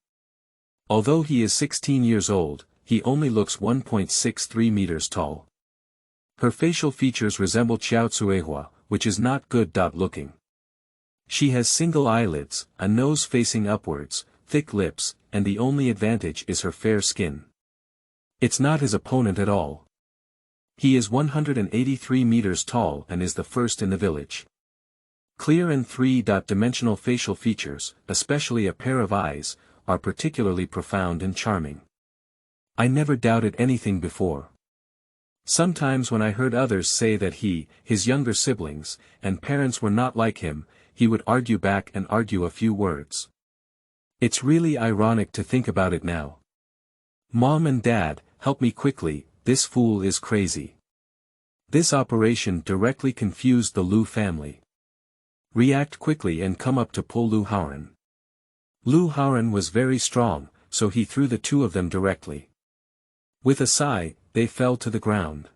S1: Although he is 16 years old, he only looks 1.63 meters tall. Her facial features resemble Xiao Cuihua, which is not good. Looking. She has single eyelids, a nose facing upwards, thick lips, and the only advantage is her fair skin. It's not his opponent at all. He is 183 meters tall and is the first in the village. Clear and three-dimensional facial features, especially a pair of eyes, are particularly profound and charming. I never doubted anything before. Sometimes when I heard others say that he, his younger siblings, and parents were not like him, he would argue back and argue a few words. It's really ironic to think about it now. Mom and Dad, help me quickly, this fool is crazy. This operation directly confused the Lu family. React quickly and come up to pull Haoran. Haoran was very strong, so he threw the two of them directly. With a sigh, they fell to the ground.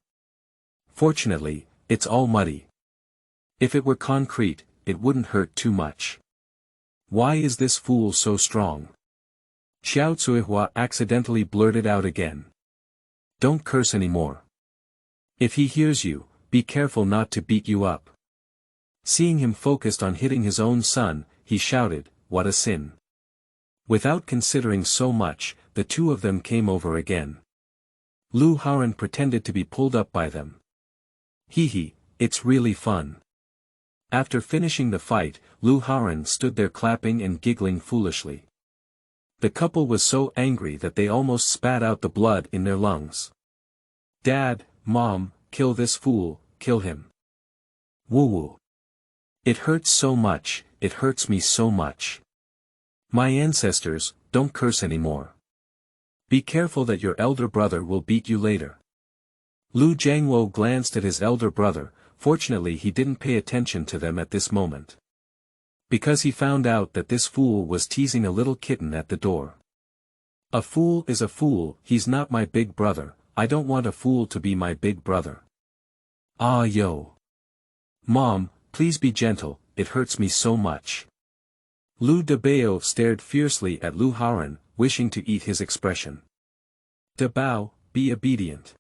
S1: Fortunately, it's all muddy. If it were concrete, it wouldn't hurt too much. Why is this fool so strong? Xiao Cuihua accidentally blurted out again. Don't curse anymore. If he hears you, be careful not to beat you up. Seeing him focused on hitting his own son, he shouted, what a sin. Without considering so much, the two of them came over again. Haoran pretended to be pulled up by them. Hee, it's really fun. After finishing the fight, Haoran stood there clapping and giggling foolishly. The couple was so angry that they almost spat out the blood in their lungs. Dad, Mom, kill this fool, kill him. Woo-woo. It hurts so much, it hurts me so much. My ancestors, don't curse anymore. Be careful that your elder brother will beat you later. Lu Jiangwo glanced at his elder brother, fortunately he didn't pay attention to them at this moment. Because he found out that this fool was teasing a little kitten at the door. A fool is a fool, he's not my big brother, I don't want a fool to be my big brother. Ah yo. Mom, please be gentle, it hurts me so much. Lu Dabao stared fiercely at Lu Haoran, wishing to eat his expression. Dabao, be obedient.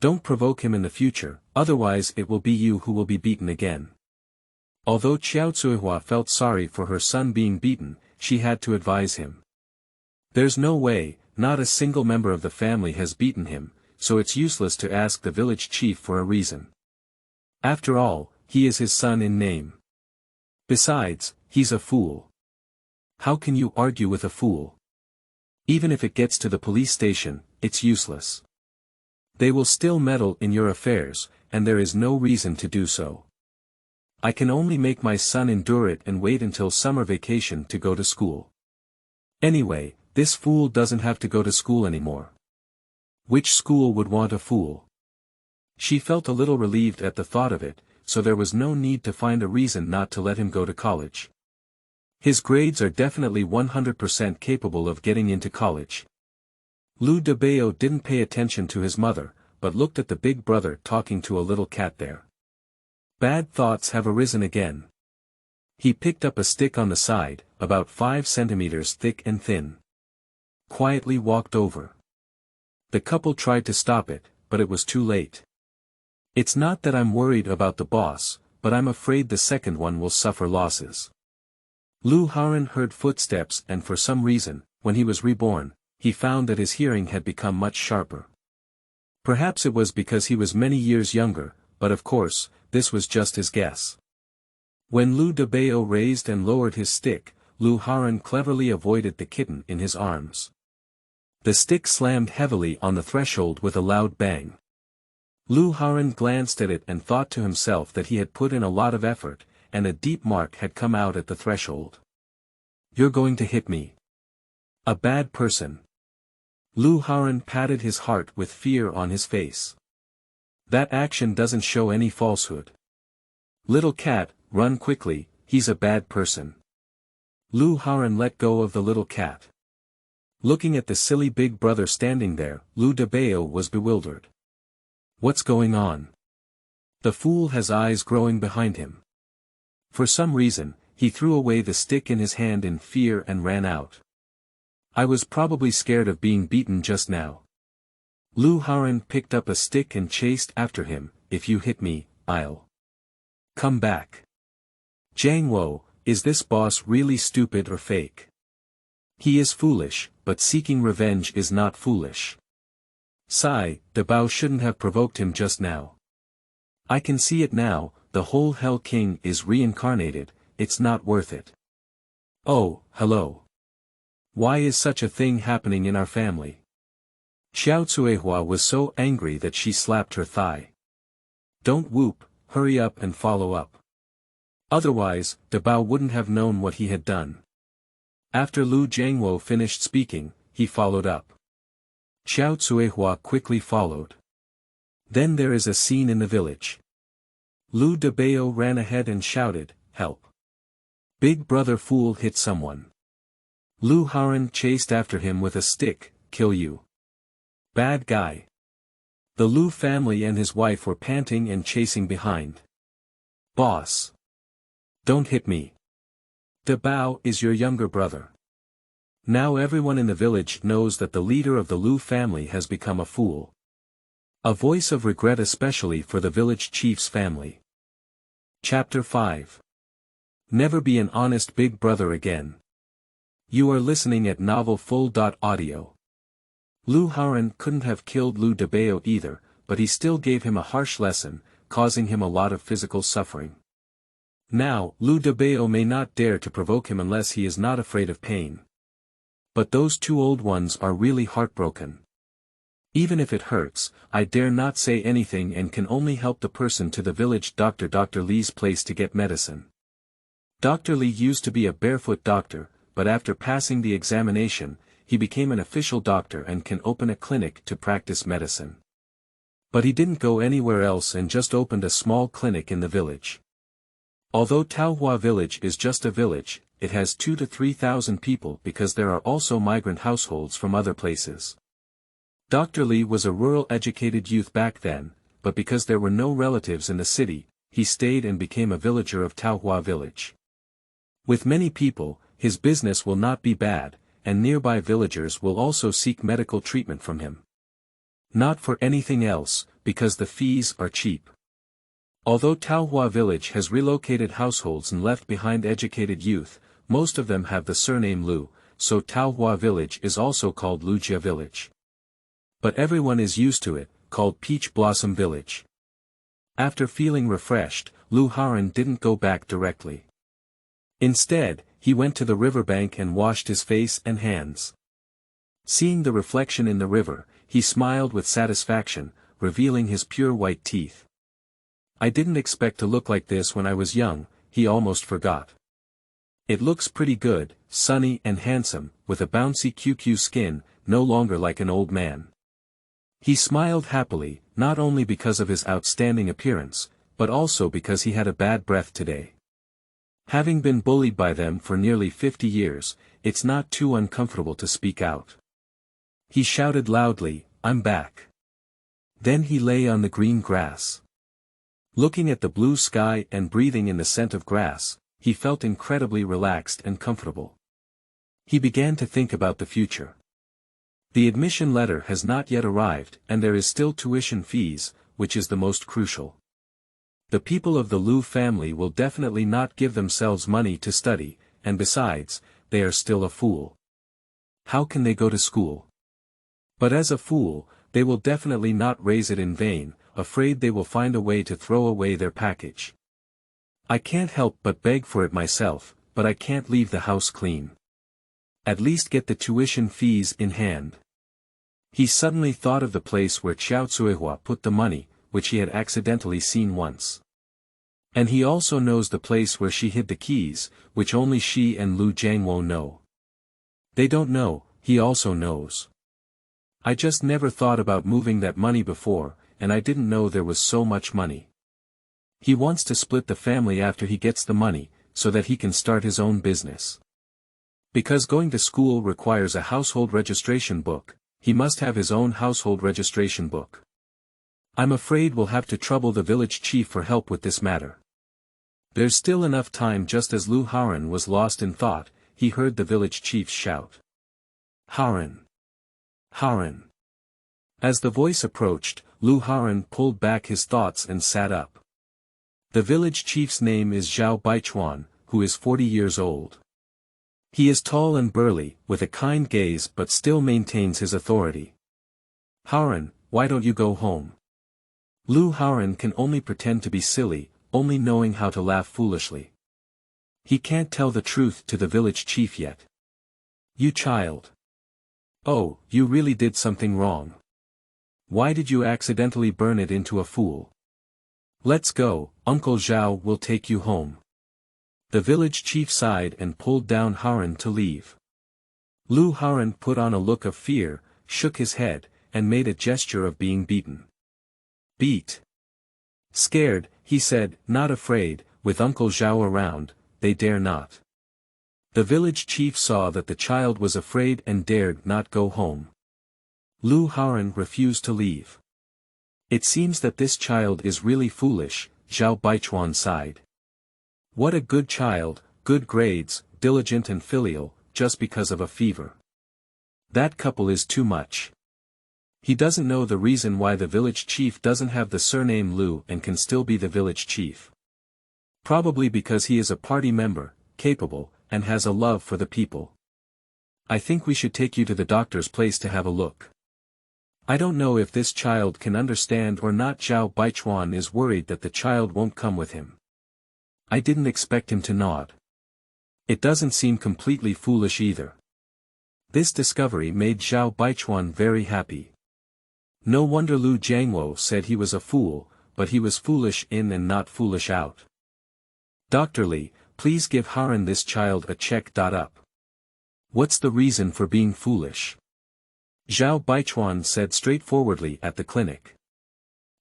S1: Don't provoke him in the future, otherwise it will be you who will be beaten again. Although Xiao Cuihua felt sorry for her son being beaten, she had to advise him. There's no way, not a single member of the family has beaten him, so it's useless to ask the village chief for a reason. After all, he is his son in name. Besides, he's a fool. How can you argue with a fool? Even if it gets to the police station, it's useless. They will still meddle in your affairs, and there is no reason to do so. I can only make my son endure it and wait until summer vacation to go to school. Anyway, this fool doesn't have to go to school anymore. Which school would want a fool? She felt a little relieved at the thought of it, so there was no need to find a reason not to let him go to college. His grades are definitely 100% capable of getting into college. Lu Dabao didn't pay attention to his mother, but looked at the big brother talking to a little cat there. Bad thoughts have arisen again. He picked up a stick on the side, about 5 centimeters thick and thin. Quietly walked over. The couple tried to stop it, but it was too late. It's not that I'm worried about the boss, but I'm afraid the second one will suffer losses. Lu Haoran heard footsteps and for some reason, when he was reborn, he found that his hearing had become much sharper. Perhaps it was because he was many years younger, but of course, this was just his guess. When Lu Dabao raised and lowered his stick, Lu Haoran cleverly avoided the kitten in his arms. The stick slammed heavily on the threshold with a loud bang. Lu Haoran glanced at it and thought to himself that he had put in a lot of effort, and a deep mark had come out at the threshold. You're going to hit me. A bad person. Lu Haoran patted his heart with fear on his face. That action doesn't show any falsehood. Little cat, run quickly, he's a bad person. Lu Haoran let go of the little cat. Looking at the silly big brother standing there, Lu Dabao was bewildered. What's going on? The fool has eyes growing behind him. For some reason, he threw away the stick in his hand in fear and ran out. I was probably scared of being beaten just now. Lu Haoran picked up a stick and chased after him. If you hit me, I'll come back. Jiang Wo, is this boss really stupid or fake? He is foolish, but seeking revenge is not foolish. Sigh, Dabao shouldn't have provoked him just now. I can see it now, the whole Hell King is reincarnated, it's not worth it. Oh, hello. Why is such a thing happening in our family? Xiao Cuihua was so angry that she slapped her thigh. Don't whoop, hurry up and follow up. Otherwise, Dabao wouldn't have known what he had done. After Lu Jiangwo finished speaking, he followed up. Xiao Cuihua quickly followed. Then there is a scene in the village. Lu Dabao ran ahead and shouted, help. Big brother fool hit someone. Lu Haoran chased after him with a stick, kill you. Bad guy. The Lu family and his wife were panting and chasing behind. Boss. Don't hit me. Dabao is your younger brother. Now everyone in the village knows that the leader of the Lu family has become a fool. A voice of regret especially for the village chief's family. Chapter 5. Never be an honest big brother again. You are listening at Novel Full.audio. Lu Haoran couldn't have killed Lu Dabao either, but he still gave him a harsh lesson, causing him a lot of physical suffering. Now, Lu Dabao may not dare to provoke him unless he is not afraid of pain. But those two old ones are really heartbroken. Even if it hurts, I dare not say anything and can only help the person to the village doctor Dr. Li's place to get medicine. Dr. Li used to be a barefoot doctor, but after passing the examination, he became an official doctor and can open a clinic to practice medicine. But he didn't go anywhere else and just opened a small clinic in the village. Although Taohua village is just a village, it has 2,000 to 3,000 people because there are also migrant households from other places. Dr. Li was a rural educated youth back then, but because there were no relatives in the city, he stayed and became a villager of Taohua village. With many people, his business will not be bad, and nearby villagers will also seek medical treatment from him. Not for anything else, because the fees are cheap. Although Taohua village has relocated households and left behind educated youth, most of them have the surname Lu, so Taohua village is also called Lujia village. But everyone is used to it, called Peach Blossom village. After feeling refreshed, Lu Haoran didn't go back directly. Instead, he went to the riverbank and washed his face and hands. Seeing the reflection in the river, he smiled with satisfaction, revealing his pure white teeth. I didn't expect to look like this when I was young, he almost forgot. It looks pretty good, sunny and handsome, with a bouncy QQ skin, no longer like an old man. He smiled happily, not only because of his outstanding appearance, but also because he had a bad breath today. Having been bullied by them for nearly 50 years, it's not too uncomfortable to speak out. He shouted loudly, "I'm back." Then he lay on the green grass. Looking at the blue sky and breathing in the scent of grass, he felt incredibly relaxed and comfortable. He began to think about the future. The admission letter has not yet arrived and there is still tuition fees, which is the most crucial. The people of the Lu family will definitely not give themselves money to study, and besides, they are still a fool. How can they go to school? But as a fool, they will definitely not raise it in vain, afraid they will find a way to throw away their package. I can't help but beg for it myself, but I can't leave the house clean. At least get the tuition fees in hand. He suddenly thought of the place where Xiao Cuihua put the money, which he had accidentally seen once. And he also knows the place where she hid the keys, which only she and Lu Jiangwo know. They don't know, he also knows. I just never thought about moving that money before, and I didn't know there was so much money. He wants to split the family after he gets the money, so that he can start his own business. Because going to school requires a household registration book, he must have his own household registration book. I'm afraid we'll have to trouble the village chief for help with this matter. There's still enough time. Just as Lu Haoran was lost in thought, he heard the village chief shout. "Haoran! Haoran!" As the voice approached, Lu Haoran pulled back his thoughts and sat up. The village chief's name is Zhao Baichuan, who is 40 years old. He is tall and burly, with a kind gaze but still maintains his authority. "Haoran, why don't you go home?" Lu Haoran can only pretend to be silly, only knowing how to laugh foolishly. He can't tell the truth to the village chief yet. "You child. Oh, you really did something wrong. Why did you accidentally burn it into a fool? Let's go, Uncle Zhao will take you home." The village chief sighed and pulled down Haoran to leave. Lu Haoran put on a look of fear, shook his head, and made a gesture of being beaten. "Beat." Scared, he said, "Not afraid, with Uncle Zhao around, they dare not." The village chief saw that the child was afraid and dared not go home. Lu Haoran refused to leave. "It seems that this child is really foolish," Zhao Baichuan sighed. "What a good child, good grades, diligent and filial, just because of a fever. That couple is too much." He doesn't know the reason why the village chief doesn't have the surname Lu and can still be the village chief. Probably because he is a party member, capable, and has a love for the people. "I think we should take you to the doctor's place to have a look. I don't know if this child can understand or not." Zhao Baichuan is worried that the child won't come with him. I didn't expect him to nod. It doesn't seem completely foolish either. This discovery made Zhao Baichuan very happy. No wonder Lu Jiangwo said he was a fool, but he was foolish in and not foolish out. "Dr. Li, please give Haoran this child a check. Up. What's the reason for being foolish?" Zhao Baichuan said straightforwardly at the clinic.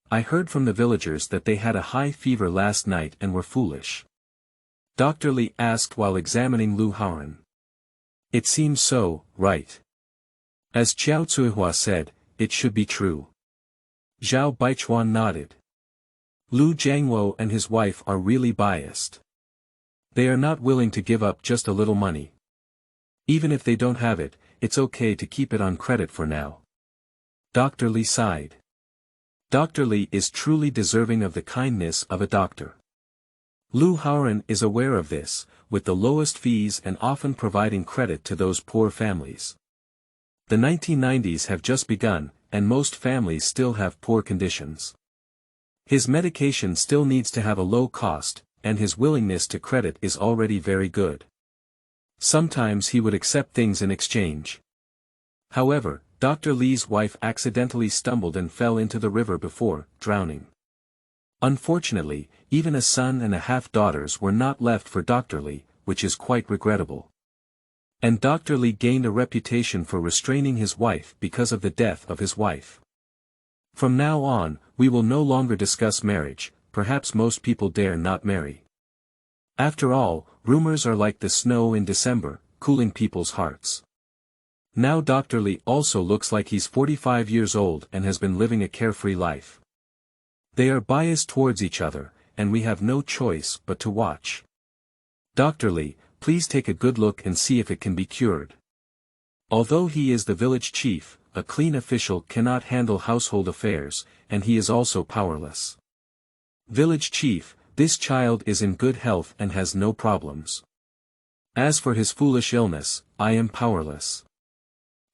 S1: "I heard from the villagers that they had a high fever last night and were foolish." Dr. Li asked while examining Lu Haoran. "It seems so, right? As Xiao Cuihua said, it should be true." Zhao Baichuan nodded. Lu Jiangwo and his wife are really biased. They are not willing to give up just a little money. Even if they don't have it, it's okay to keep it on credit for now. Dr. Li sighed. Dr. Li is truly deserving of the kindness of a doctor. Lu Haoran is aware of this, with the lowest fees and often providing credit to those poor families. The 1990s have just begun, and most families still have poor conditions. His medication still needs to have a low cost, and his willingness to credit is already very good. Sometimes he would accept things in exchange. However, Dr. Li's wife accidentally stumbled and fell into the river before drowning. Unfortunately, even a son and a half-daughters were not left for Dr. Li, which is quite regrettable. And Dr. Li gained a reputation for restraining his wife because of the death of his wife. From now on, we will no longer discuss marriage, perhaps most people dare not marry. After all, rumors are like the snow in December, cooling people's hearts. Now Dr. Li also looks like he's 45 years old and has been living a carefree life. They are biased towards each other, and we have no choice but to watch. Dr. Li, please take a good look and see if it can be cured. Although he is the village chief, a clean official cannot handle household affairs, and he is also powerless. Village chief, this child is in good health and has no problems. As for his foolish illness, I am powerless.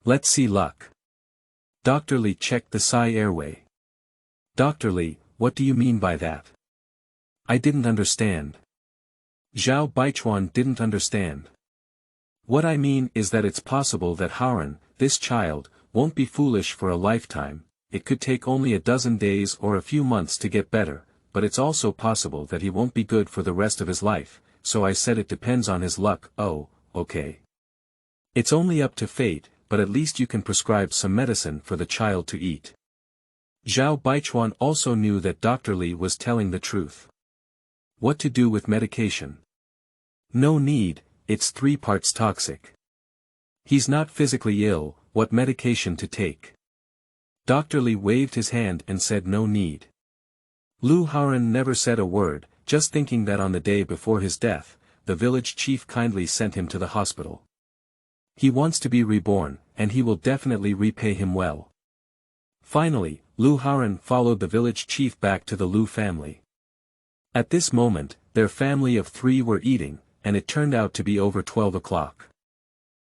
S1: Let's see luck. Dr. Li checked the Psi airway. Dr. Li, what do you mean by that? I didn't understand. Zhao Baichuan didn't understand. What I mean is that it's possible that Haoran, this child, won't be foolish for a lifetime. It could take only a dozen days or a few months to get better, but it's also possible that he won't be good for the rest of his life, so I said it depends on his luck. Oh, okay. It's only up to fate, but at least you can prescribe some medicine for the child to eat. Zhao Baichuan also knew that Dr. Li was telling the truth. What to do with medication? No need, it's 3 parts toxic. He's not physically ill, what medication to take? Dr. Li waved his hand and said no need. Lu Haoran never said a word, just thinking that on the day before his death, the village chief kindly sent him to the hospital. He wants to be reborn, and he will definitely repay him well. Finally, Lu Haoran followed the village chief back to the Lu family. At this moment, their family of 3 were eating, and it turned out to be over 12 o'clock.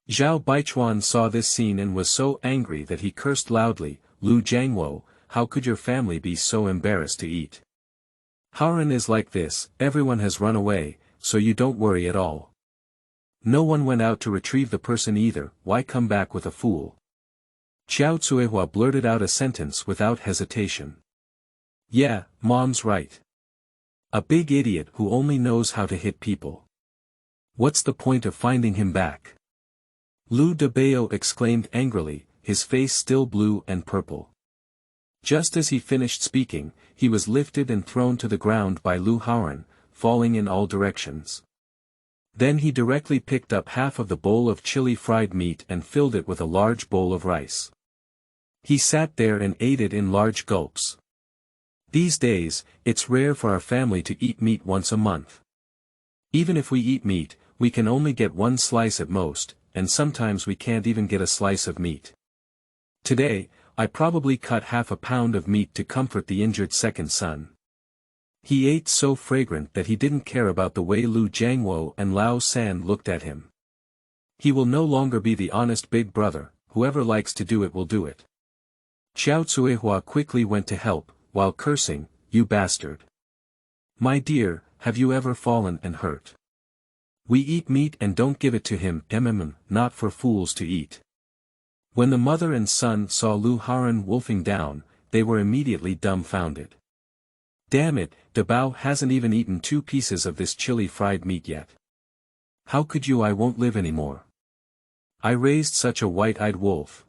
S1: Zhao Baichuan saw this scene and was so angry that he cursed loudly, Lu Jiangwo, how could your family be so embarrassed to eat? Haoran is like this, everyone has run away, so you don't worry at all. No one went out to retrieve the person either, why come back with a fool? Qiao Cuihua blurted out a sentence without hesitation. Yeah, mom's right. A big idiot who only knows how to hit people. What's the point of finding him back? Lu Dabao exclaimed angrily, his face still blue and purple. Just as he finished speaking, he was lifted and thrown to the ground by Lu Haoran, falling in all directions. Then he directly picked up half of the bowl of chili fried meat and filled it with a large bowl of rice. He sat there and ate it in large gulps. These days, it's rare for our family to eat meat once a month. Even if we eat meat, we can only get 1 slice at most, and sometimes we can't even get a slice of meat. Today, I probably cut half a pound of meat to comfort the injured second son. He ate so fragrant that he didn't care about the way Lu Jiangwo and Lao San looked at him. He will no longer be the honest big brother, whoever likes to do it will do it. Qiao Cuihua quickly went to help, while cursing, you bastard. My dear, have you ever fallen and hurt? We eat meat and don't give it to him, not for fools to eat. When the mother and son saw Lu Haoran wolfing down, they were immediately dumbfounded. Damn it, Dabao hasn't even eaten 2 pieces of this chili fried meat yet. How could you? I won't live anymore. I raised such a white-eyed wolf.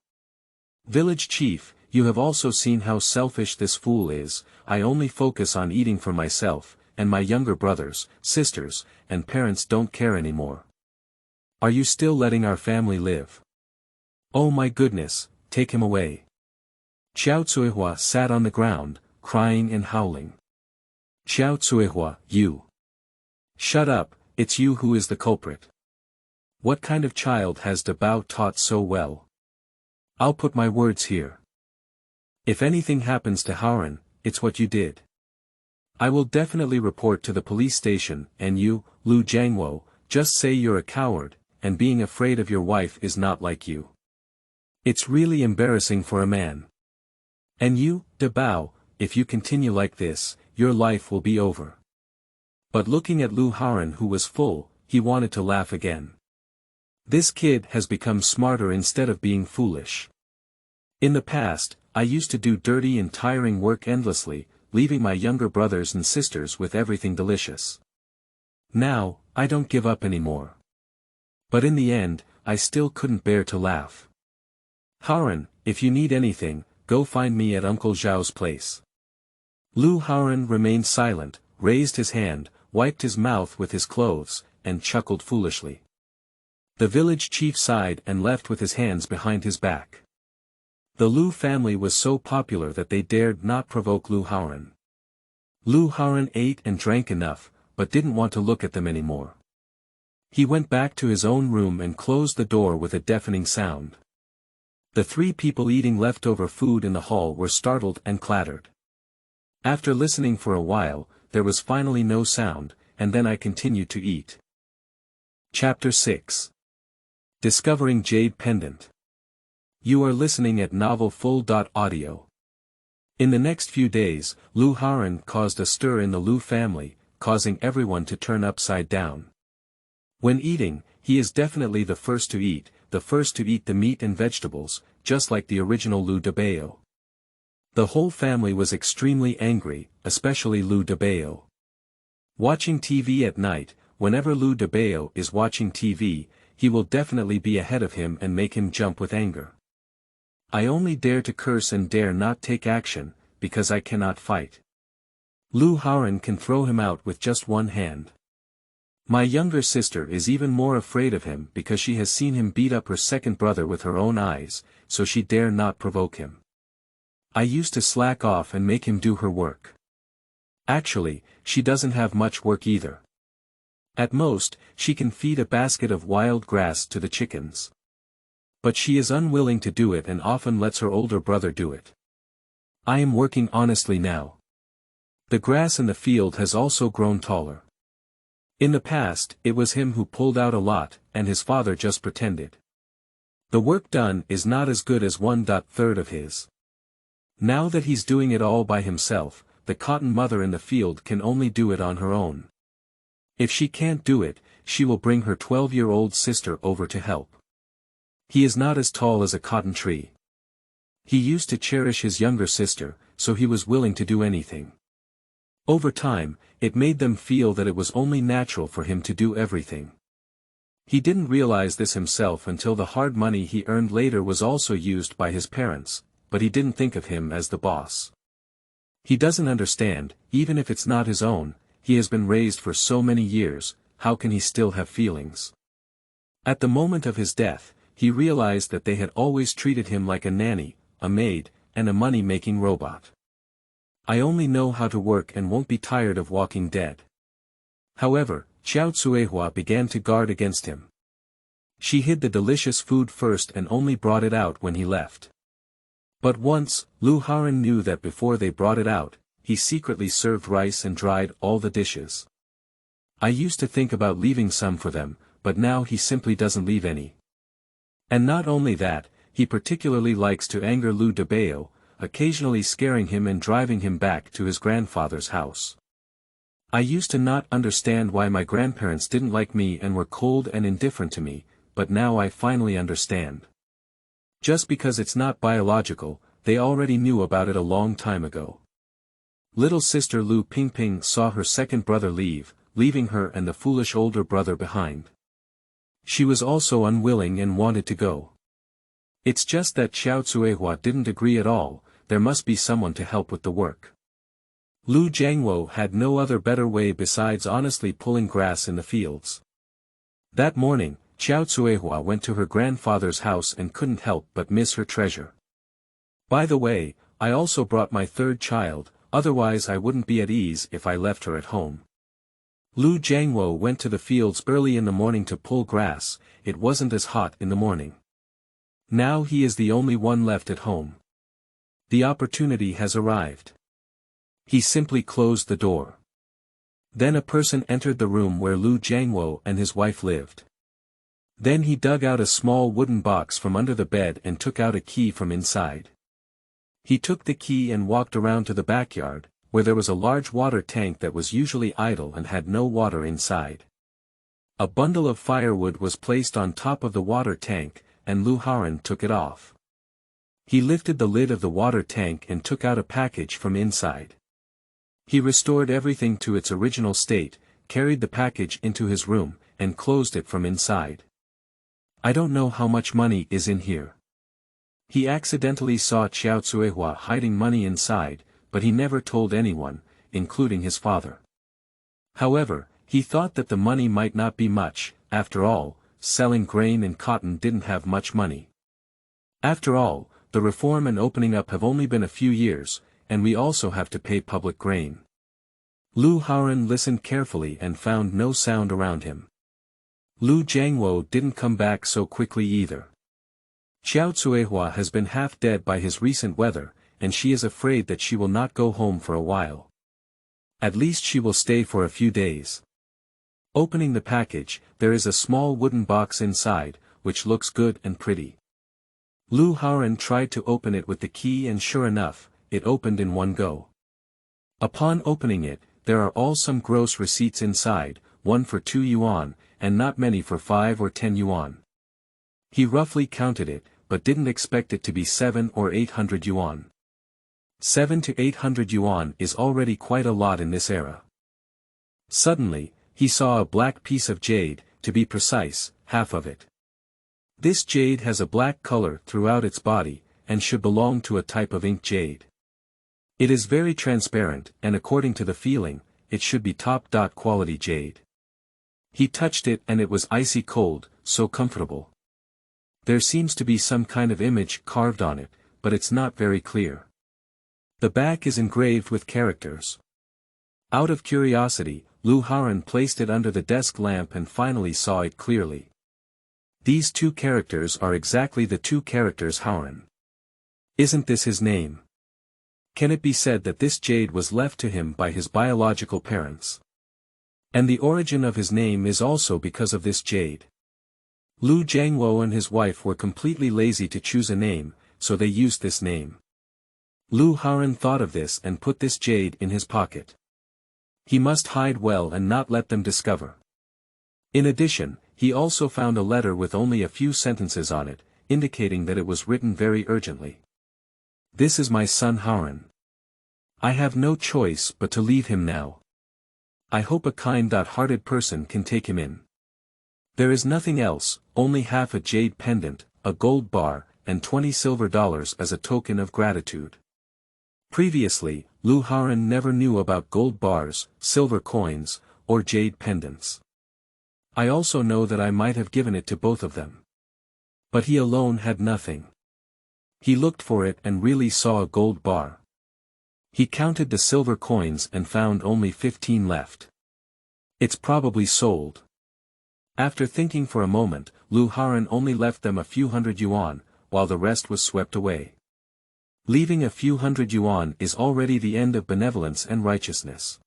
S1: Village chief, you have also seen how selfish this fool is. I only focus on eating for myself, and my younger brothers, sisters, and parents don't care anymore. Are you still letting our family live? Oh my goodness, take him away. Qiao Cuihua sat on the ground, crying and howling. Xiao Cuihua, you. Shut up, it's you who is the culprit. What kind of child has Dabao taught so well? I'll put my words here. If anything happens to Haoran, it's what you did. I will definitely report to the police station, and you, Lu Jiangwo, just say you're a coward, and being afraid of your wife is not like you. It's really embarrassing for a man. And you, Dabao, if you continue like this, your life will be over. But looking at Lu Haoran, who was full, he wanted to laugh again. This kid has become smarter instead of being foolish. In the past, I used to do dirty and tiring work endlessly, leaving my younger brothers and sisters with everything delicious. Now, I don't give up anymore. But in the end, I still couldn't bear to laugh. Haoran, if you need anything, go find me at Uncle Zhao's place. Lu Haoran remained silent, raised his hand, wiped his mouth with his clothes, and chuckled foolishly. The village chief sighed and left with his hands behind his back. The Lu family was so popular that they dared not provoke Lu Haoran. Lu Haoran ate and drank enough, but didn't want to look at them anymore. He went back to his own room and closed the door with a deafening sound. The three people eating leftover food in the hall were startled and clattered. After listening for a while, there was finally no sound, and then I continued to eat. Chapter 6. Discovering Jade Pendant. You are listening at novelfull.audio. In the next few days, Lu Haoran caused a stir in the Lu family, causing everyone to turn upside down. When eating, he is definitely the first to eat the meat and vegetables, just like the original Lu Dabao. The whole family was extremely angry, especially Lu Dabao. Watching TV at night, whenever Lu Dabao is watching TV, he will definitely be ahead of him and make him jump with anger. I only dare to curse and dare not take action, because I cannot fight. Lu Haoran can throw him out with just one hand. My younger sister is even more afraid of him because she has seen him beat up her second brother with her own eyes, so she dare not provoke him. I used to slack off and make him do her work. Actually, she doesn't have much work either. At most, she can feed a basket of wild grass to the chickens. But she is unwilling to do it and often lets her older brother do it. I am working honestly now. The grass in the field has also grown taller. In the past, it was him who pulled out a lot, and his father just pretended. The work done is not as good as 1/3 of his. Now that he's doing it all by himself, the cotton mother in the field can only do it on her own. If she can't do it, she will bring her 12-year-old sister over to help. He is not as tall as a cotton tree. He used to cherish his younger sister, so he was willing to do anything. Over time, it made them feel that it was only natural for him to do everything. He didn't realize this himself until the hard money he earned later was also used by his parents, but he didn't think of him as the boss. He doesn't understand, even if it's not his own, he has been raised for so many years, how can he still have feelings? At the moment of his death, he realized that they had always treated him like a nanny, a maid, and a money-making robot. I only know how to work and won't be tired of walking dead. However, Xiao Cuihua began to guard against him. She hid the delicious food first and only brought it out when he left. But once, Lu Haoran knew that before they brought it out, he secretly served rice and dried all the dishes. I used to think about leaving some for them, but now he simply doesn't leave any. And not only that, he particularly likes to anger Lu Dabao, occasionally scaring him and driving him back to his grandfather's house. I used to not understand why my grandparents didn't like me and were cold and indifferent to me, but now I finally understand. Just because it's not biological, they already knew about it a long time ago. Little sister Lu Pingping saw her second brother leaving her and the foolish older brother behind. She was also unwilling and wanted to go. It's just that Xiao Cuihua didn't agree at all, there must be someone to help with the work. Lu Jiangwo had no other better way besides honestly pulling grass in the fields. That morning, Xiao Cuihua went to her grandfather's house and couldn't help but miss her treasure. By the way, I also brought my third child, otherwise I wouldn't be at ease if I left her at home. Lu Jiangwo went to the fields early in the morning to pull grass. It wasn't as hot in the morning. Now he is the only one left at home. The opportunity has arrived. He simply closed the door. Then a person entered the room where Lu Jiangwo and his wife lived. Then he dug out a small wooden box from under the bed and took out a key from inside. He took the key and walked around to the backyard, where there was a large water tank that was usually idle and had no water inside. A bundle of firewood was placed on top of the water tank, and Lu Haoran took it off. He lifted the lid of the water tank and took out a package from inside. He restored everything to its original state, carried the package into his room, and closed it from inside. I don't know how much money is in here. He accidentally saw Xiao Cuihua hiding money inside, but he never told anyone, including his father. However, he thought that the money might not be much. After all, selling grain and cotton didn't have much money. After all, the reform and opening up have only been a few years, and we also have to pay public grain. Lu Haoran listened carefully and found no sound around him. Lu Jiangwo didn't come back so quickly either. Xiao Cuihua has been half dead by his recent weather, and she is afraid that she will not go home for a while. At least she will stay for a few days. Opening the package, there is a small wooden box inside, which looks good and pretty. Lu Haoran tried to open it with the key and sure enough, it opened in one go. Upon opening it, there are all some gross receipts inside, one for 2 yuan, and not many for 5 or 10 yuan. He roughly counted it, but didn't expect it to be 7 or 800 yuan. 7 to 800 yuan is already quite a lot in this era. Suddenly, he saw a black piece of jade, to be precise, half of it. This jade has a black color throughout its body, and should belong to a type of ink jade. It is very transparent, and according to the feeling, it should be top quality jade. He touched it and it was icy cold, so comfortable. There seems to be some kind of image carved on it, but it's not very clear. The back is engraved with characters. Out of curiosity, Lu Haoran placed it under the desk lamp and finally saw it clearly. These 2 characters are exactly the 2 characters Haoran. Isn't this his name? Can it be said that this jade was left to him by his biological parents? And the origin of his name is also because of this jade. Lu Jiangwo and his wife were completely lazy to choose a name, so they used this name. Lu Haoran thought of this and put this jade in his pocket. He must hide well and not let them discover. In addition, he also found a letter with only a few sentences on it, indicating that it was written very urgently. This is my son Haoran. I have no choice but to leave him now. I hope a kind-hearted person can take him in. There is nothing else, only half a jade pendant, a gold bar, and 20 silver dollars as a token of gratitude. Previously, Lu Haoran never knew about gold bars, silver coins, or jade pendants. I also know that I might have given it to both of them. But he alone had nothing. He looked for it and really saw a gold bar. He counted the silver coins and found only 15 left. It's probably sold. After thinking for a moment, Lu Haoran only left them a few hundred yuan, while the rest was swept away. Leaving a few hundred yuan is already the end of benevolence and righteousness.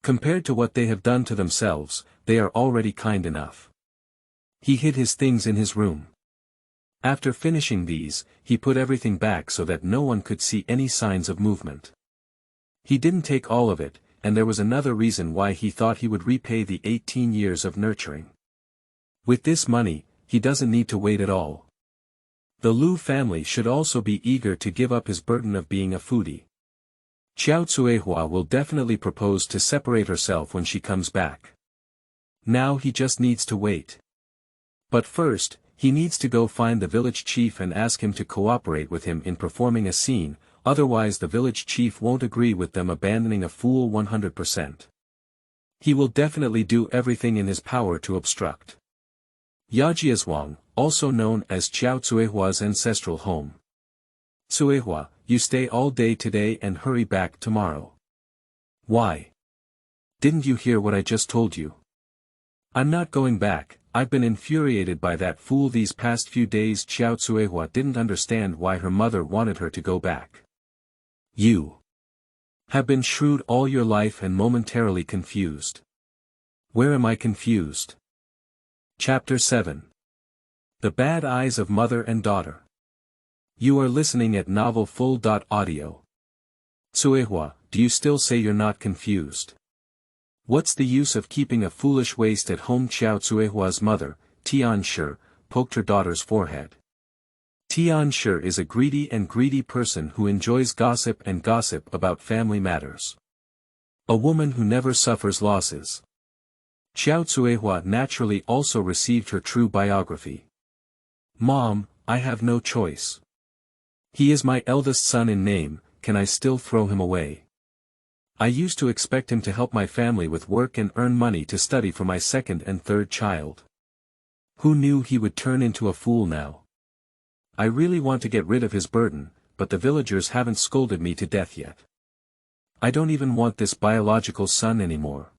S1: Compared to what they have done to themselves, they are already kind enough. He hid his things in his room. After finishing these, he put everything back so that no one could see any signs of movement. He didn't take all of it, and there was another reason why he thought he would repay the 18 years of nurturing. With this money, he doesn't need to wait at all. The Lu family should also be eager to give up his burden of being a foodie. Xiao Cuihua will definitely propose to separate herself when she comes back. Now he just needs to wait. But first, he needs to go find the village chief and ask him to cooperate with him in performing a scene, otherwise the village chief won't agree with them abandoning a fool 100%. He will definitely do everything in his power to obstruct. Yajiazhuang, also known as Xiao Cuihua's ancestral home. Cuihua, you stay all day today and hurry back tomorrow. Why? Didn't you hear what I just told you? I'm not going back. I've been infuriated by that fool these past few days. Xiao Cuihua didn't understand why her mother wanted her to go back. You have been shrewd all your life and momentarily confused. Where am I confused? Chapter 7. The Bad Eyes of Mother and Daughter. You are listening at Novel Full. Audio. Cuihua, do you still say you're not confused? What's the use of keeping a foolish waste at home? Xiao Cuihua's mother, Tianshi, poked her daughter's forehead. Tianshi is a greedy person who enjoys gossip about family matters. A woman who never suffers losses. Xiao Cuihua naturally also received her true biography. Mom, I have no choice. He is my eldest son in name, can I still throw him away? I used to expect him to help my family with work and earn money to study for my second and third child. Who knew he would turn into a fool now? I really want to get rid of his burden, but the villagers haven't scolded me to death yet. I don't even want this biological son anymore.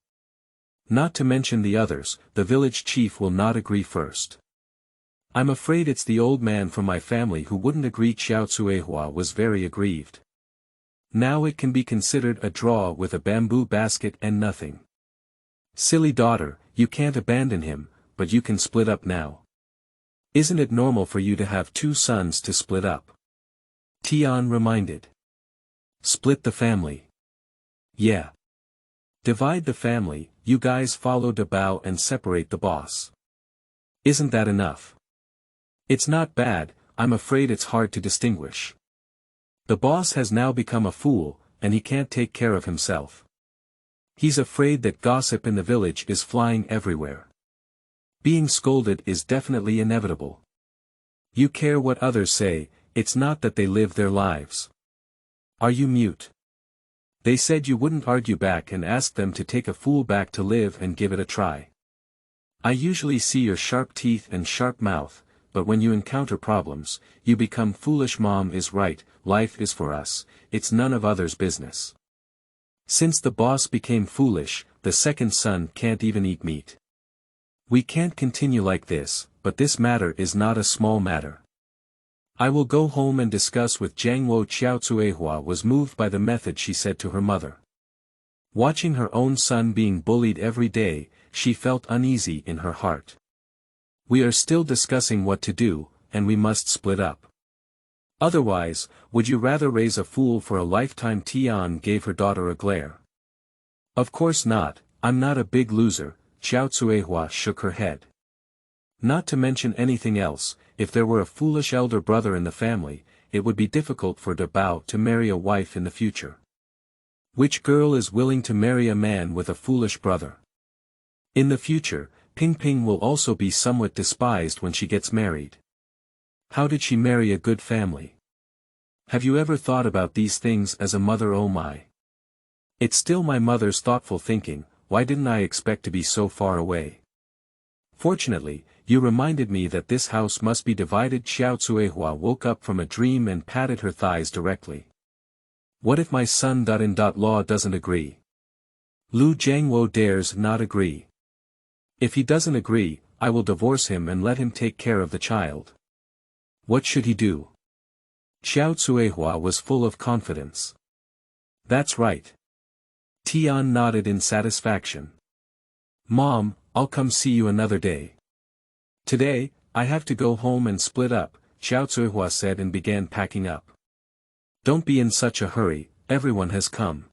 S1: Not to mention the others, the village chief will not agree first. I'm afraid it's the old man from my family who wouldn't agree. Xiao Cuihua was very aggrieved. Now it can be considered a draw with a bamboo basket and nothing. Silly daughter, you can't abandon him, but you can split up now. Isn't it normal for you to have two sons to split up? Tian reminded. Split the family. Yeah. Divide the family, you guys follow Dabao and separate the boss. Isn't that enough? It's not bad, I'm afraid it's hard to distinguish. The boss has now become a fool, and he can't take care of himself. He's afraid that gossip in the village is flying everywhere. Being scolded is definitely inevitable. You care what others say, it's not that they live their lives. Are you mute? They said you wouldn't argue back and ask them to take a fool back to live and give it a try. I usually see your sharp teeth and sharp mouth, but when you encounter problems, you become foolish. Mom is right, life is for us, it's none of others' business. Since the boss became foolish, the second son can't even eat meat. We can't continue like this, but this matter is not a small matter. I will go home and discuss with Jiangwo. Xiao Cuihua was moved by the method she said to her mother. Watching her own son being bullied every day, she felt uneasy in her heart. We are still discussing what to do, and we must split up. Otherwise, would you rather raise a fool for a lifetime? Tian gave her daughter a glare. Of course not, I'm not a big loser. Xiao Cuihua shook her head. Not to mention anything else, if there were a foolish elder brother in the family, it would be difficult for Dabao to marry a wife in the future. Which girl is willing to marry a man with a foolish brother? In the future, Ping Ping will also be somewhat despised when she gets married. How did she marry a good family? Have you ever thought about these things as a mother? Oh my. It's still my mother's thoughtful thinking, why didn't I expect to be so far away? Fortunately, you reminded me that this house must be divided. Xiao Cuihua woke up from a dream and patted her thighs directly. What if my son.in.law doesn't agree? Lu Jiangwo dares not agree. If he doesn't agree, I will divorce him and let him take care of the child. What should he do? Xiao Cuihua was full of confidence. That's right. Tian nodded in satisfaction. Mom, I'll come see you another day. Today, I have to go home and split up, Xiao Cuihua said and began packing up. Don't be in such a hurry, everyone has come.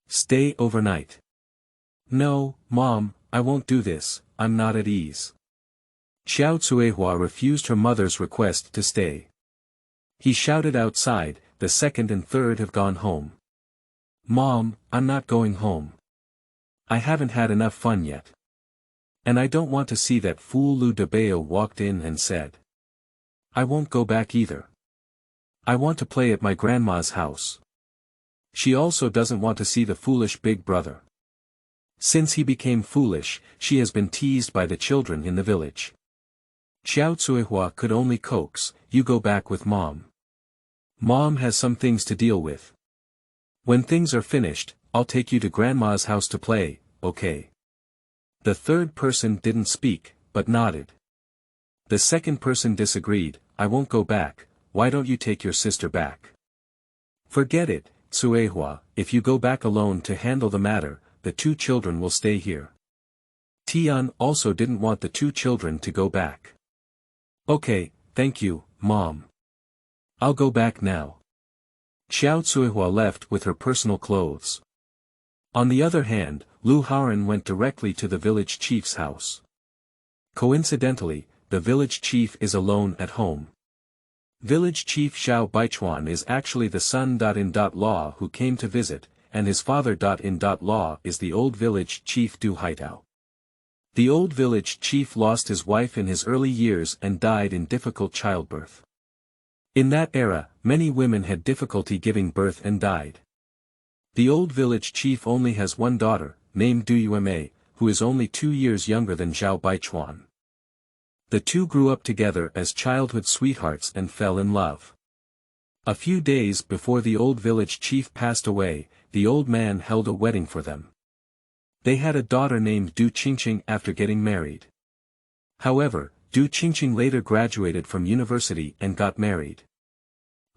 S1: Stay overnight. No, Mom, I won't do this, I'm not at ease. Xiao Cuihua refused her mother's request to stay. He shouted outside, the second and third have gone home. Mom, I'm not going home. I haven't had enough fun yet. And I don't want to see that fool. Lu Dabao walked in and said. I won't go back either. I want to play at my grandma's house. She also doesn't want to see the foolish big brother. Since he became foolish, she has been teased by the children in the village. Xiao Cuihua could only coax, you go back with Mom. Mom has some things to deal with. When things are finished, I'll take you to Grandma's house to play, okay? The third person didn't speak, but nodded. The second person disagreed, I won't go back, why don't you take your sister back? Forget it, Tsuehua, if you go back alone to handle the matter, the two children will stay here. Tian also didn't want the two children to go back. Okay, thank you, Mom. I'll go back now. Xiao Tsuehua left with her personal clothes. On the other hand, Lu Haoran went directly to the village chief's house. Coincidentally, the village chief is alone at home. Village chief Xiao Baichuan is actually the son.in.law who came to visit, and his father.in.law is the old village chief Du Haitao. The old village chief lost his wife in his early years and died in difficult childbirth. In that era, many women had difficulty giving birth and died. The old village chief only has one daughter, named Du Yueme, who is only 2 years younger than Xiao Baichuan. The two grew up together as childhood sweethearts and fell in love. A few days before the old village chief passed away, the old man held a wedding for them. They had a daughter named Du Qingqing after getting married. However, Du Qingqing later graduated from university and got married.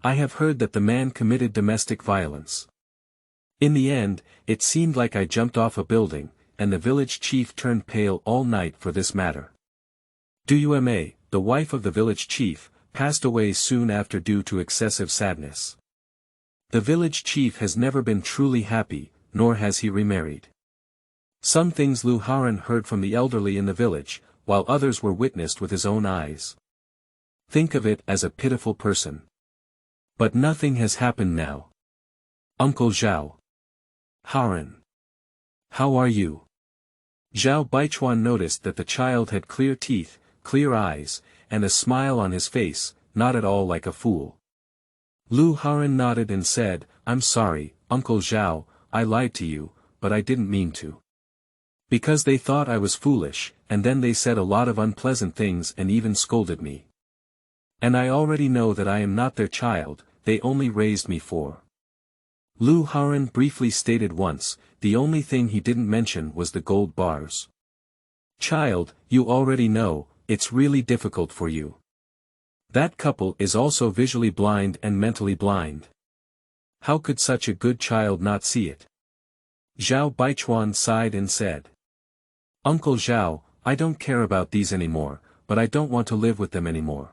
S1: I have heard that the man committed domestic violence. In the end, it seemed like I jumped off a building, and the village chief turned pale all night for this matter. Du Yueme, the wife of the village chief, passed away soon after due to excessive sadness. The village chief has never been truly happy, nor has he remarried. Some things Lu Haoran heard from the elderly in the village, while others were witnessed with his own eyes. Think of it as a pitiful person. But nothing has happened now. Uncle Zhao. Haoran. How are you? Zhao Baichuan noticed that the child had clear teeth, clear eyes, and a smile on his face, not at all like a fool. Lu Haoran nodded and said, I'm sorry, Uncle Zhao, I lied to you, but I didn't mean to. Because they thought I was foolish, and then they said a lot of unpleasant things and even scolded me. And I already know that I am not their child, they only raised me for. Lu Haoran briefly stated once, the only thing he didn't mention was the gold bars. Child, you already know, it's really difficult for you. That couple is also visually blind and mentally blind. How could such a good child not see it? Zhao Baichuan sighed and said. Uncle Zhao, I don't care about these anymore, but I don't want to live with them anymore.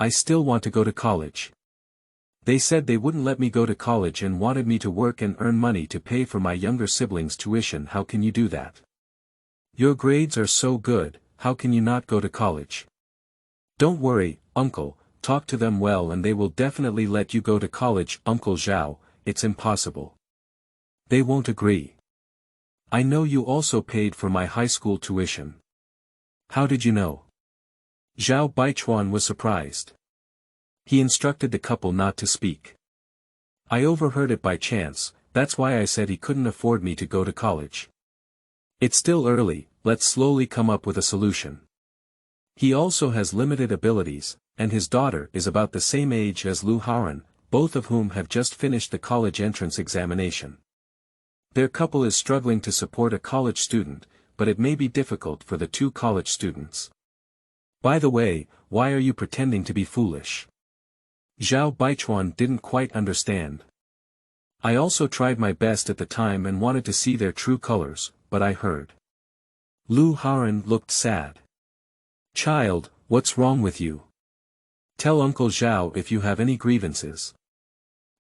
S1: I still want to go to college. They said they wouldn't let me go to college and wanted me to work and earn money to pay for my younger siblings' tuition. How can you do that? Your grades are so good, how can you not go to college? Don't worry, uncle, talk to them well and they will definitely let you go to college. Uncle Zhao, it's impossible. They won't agree. I know you also paid for my high school tuition. How did you know? Zhao Baichuan was surprised. He instructed the couple not to speak. I overheard it by chance, that's why I said he couldn't afford me to go to college. It's still early, let's slowly come up with a solution. He also has limited abilities, and his daughter is about the same age as Lu Haoran, both of whom have just finished the college entrance examination. Their couple is struggling to support a college student, but it may be difficult for the two college students. By the way, why are you pretending to be foolish? Zhao Baichuan didn't quite understand. I also tried my best at the time and wanted to see their true colors, but I heard. Lu Haoran looked sad. Child, what's wrong with you? Tell Uncle Zhao if you have any grievances.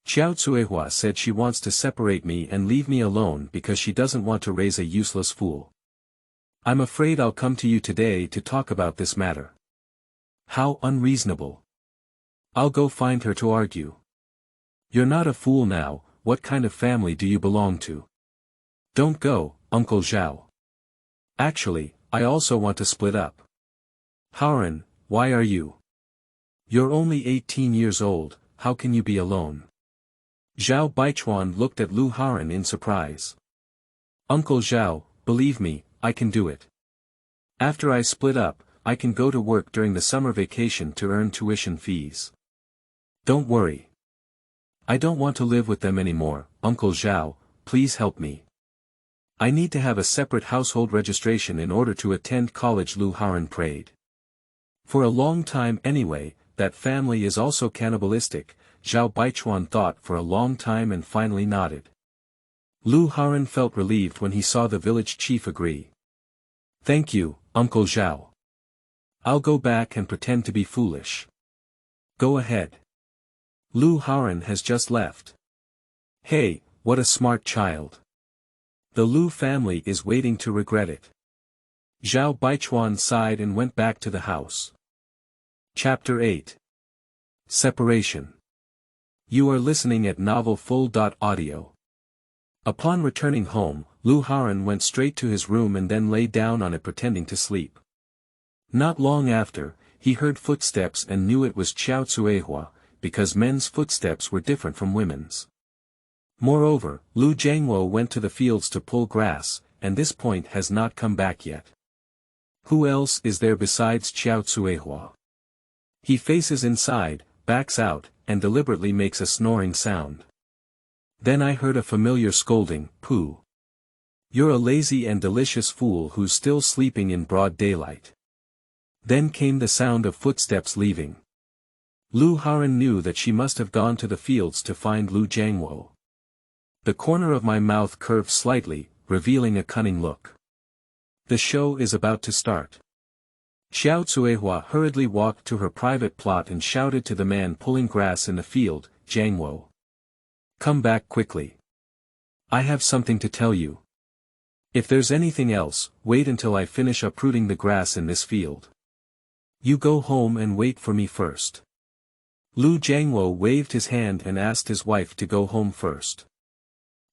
S1: Xiao Tsuehua said she wants to separate me and leave me alone because she doesn't want to raise a useless fool. I'm afraid I'll come to you today to talk about this matter. How unreasonable. I'll go find her to argue. You're not a fool now, what kind of family do you belong to? Don't go, Uncle Zhao. Actually, I also want to split up. Haoran, why are you? You're only 18 years old, how can you be alone? Zhao Baichuan looked at Lu Haoran in surprise. Uncle Zhao, believe me, I can do it. After I split up, I can go to work during the summer vacation to earn tuition fees. Don't worry. I don't want to live with them anymore, Uncle Zhao, please help me. I need to have a separate household registration in order to attend college, Lu Haoran prayed. For a long time anyway, that family is also cannibalistic, Zhao Baichuan thought for a long time and finally nodded. Lu Haoran felt relieved when he saw the village chief agree. Thank you, Uncle Zhao. I'll go back and pretend to be foolish. Go ahead. Lu Haoran has just left. Hey, what a smart child. The Lu family is waiting to regret it. Zhao Baichuan sighed and went back to the house. Chapter 8. Separation. You are listening at Novel Full.audio. Upon returning home, Lu Haoran went straight to his room and then lay down on it pretending to sleep. Not long after, he heard footsteps and knew it was Qiao Cuihua, because men's footsteps were different from women's. Moreover, Lu Jiangwo went to the fields to pull grass, and this point has not come back yet. Who else is there besides Qiao Cuihua? He faces inside, backs out, and deliberately makes a snoring sound. Then I heard a familiar scolding, "Pooh. You're a lazy and delicious fool who's still sleeping in broad daylight." Then came the sound of footsteps leaving. Lu Haoran knew that she must have gone to the fields to find Lu Jiangwo. The corner of my mouth curved slightly, revealing a cunning look. The show is about to start. Qiao Cuihua hurriedly walked to her private plot and shouted to the man pulling grass in the field, "Jiangwo. Come back quickly. I have something to tell you. If there's anything else, wait until I finish uprooting the grass in this field. You go home and wait for me first." Lu Jiangwo waved his hand and asked his wife to go home first.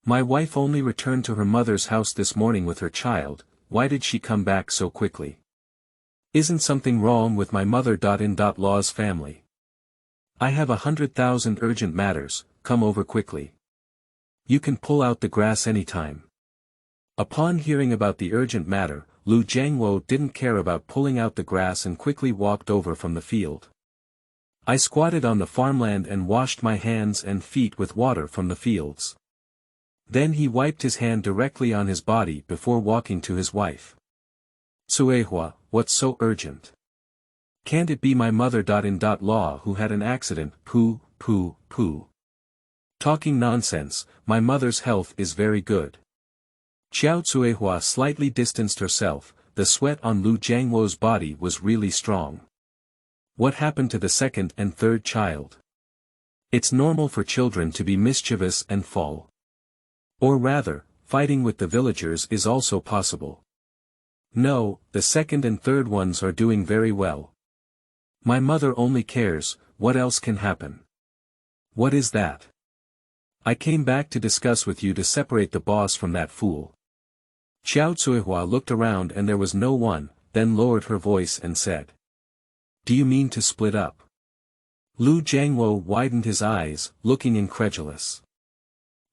S1: My wife only returned to her mother's house this morning with her child, why did she come back so quickly? Isn't something wrong with my mother-in-law's family? I have 100,000 urgent matters, come over quickly. You can pull out the grass anytime. Upon hearing about the urgent matter, Lu Jiangwo didn't care about pulling out the grass and quickly walked over from the field. I squatted on the farmland and washed my hands and feet with water from the fields. Then he wiped his hand directly on his body before walking to his wife. "Cuihua, what's so urgent? Can't it be my mother-in-law who had an accident?" "Pooh, pooh, pooh. Talking nonsense, my mother's health is very good." Qiao Cuihua slightly distanced herself, the sweat on Lu Jiangwo's body was really strong. What happened to the second and third child? It's normal for children to be mischievous and fall. Or rather, fighting with the villagers is also possible. No, the second and third ones are doing very well. My mother only cares, what else can happen? What is that? I came back to discuss with you to separate the boss from that fool. Qiao Cuihua looked around and there was no one, then lowered her voice and said. Do you mean to split up? Lu Jiangwo widened his eyes, looking incredulous.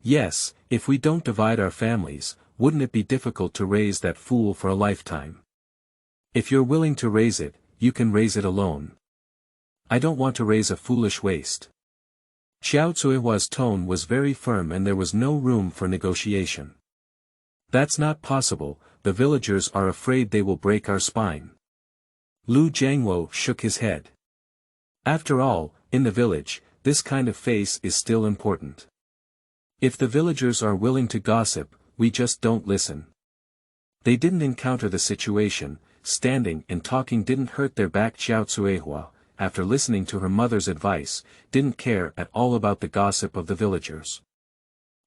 S1: Yes, if we don't divide our families, wouldn't it be difficult to raise that fool for a lifetime? If you're willing to raise it, you can raise it alone. I don't want to raise a foolish waste. Qiao Cuihua's tone was very firm and there was no room for negotiation. That's not possible, the villagers are afraid they will break our spine. Lu Jiangwo shook his head. After all, in the village, this kind of face is still important. If the villagers are willing to gossip, we just don't listen. They didn't encounter the situation, standing and talking didn't hurt their back. Qiao Cuihua, after listening to her mother's advice, didn't care at all about the gossip of the villagers.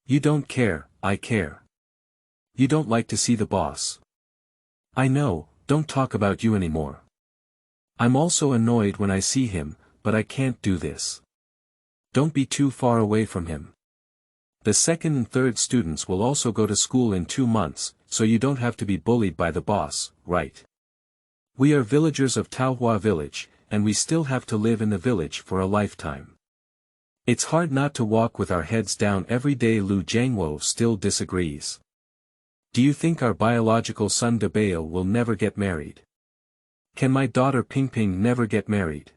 S1: You don't care, I care. You don't like to see the boss. I know, don't talk about you anymore. I'm also annoyed when I see him, but I can't do this. Don't be too far away from him. The second and third students will also go to school in 2 months, so you don't have to be bullied by the boss, right? We are villagers of Taohua village, and we still have to live in the village for a lifetime. It's hard not to walk with our heads down every day. Lu Jiangwo still disagrees. Do you think our biological son Dabao will never get married? Can my daughter Pingping never get married?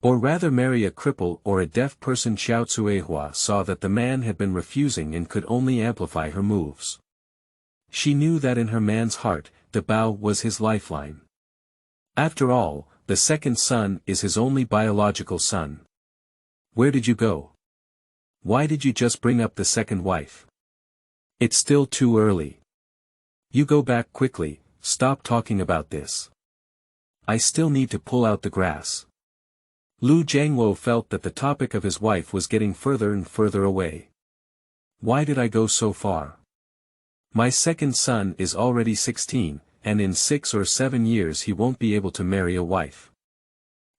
S1: Or rather marry a cripple or a deaf person. Xiao Cuihua saw that the man had been refusing and could only amplify her moves. She knew that in her man's heart, Dabao was his lifeline. After all, the second son is his only biological son. Where did you go? Why did you just bring up the second wife? It's still too early. You go back quickly, stop talking about this. I still need to pull out the grass. Lu Jiangwo felt that the topic of his wife was getting further and further away. Why did I go so far? My second son is already 16, and in 6 or 7 years he won't be able to marry a wife.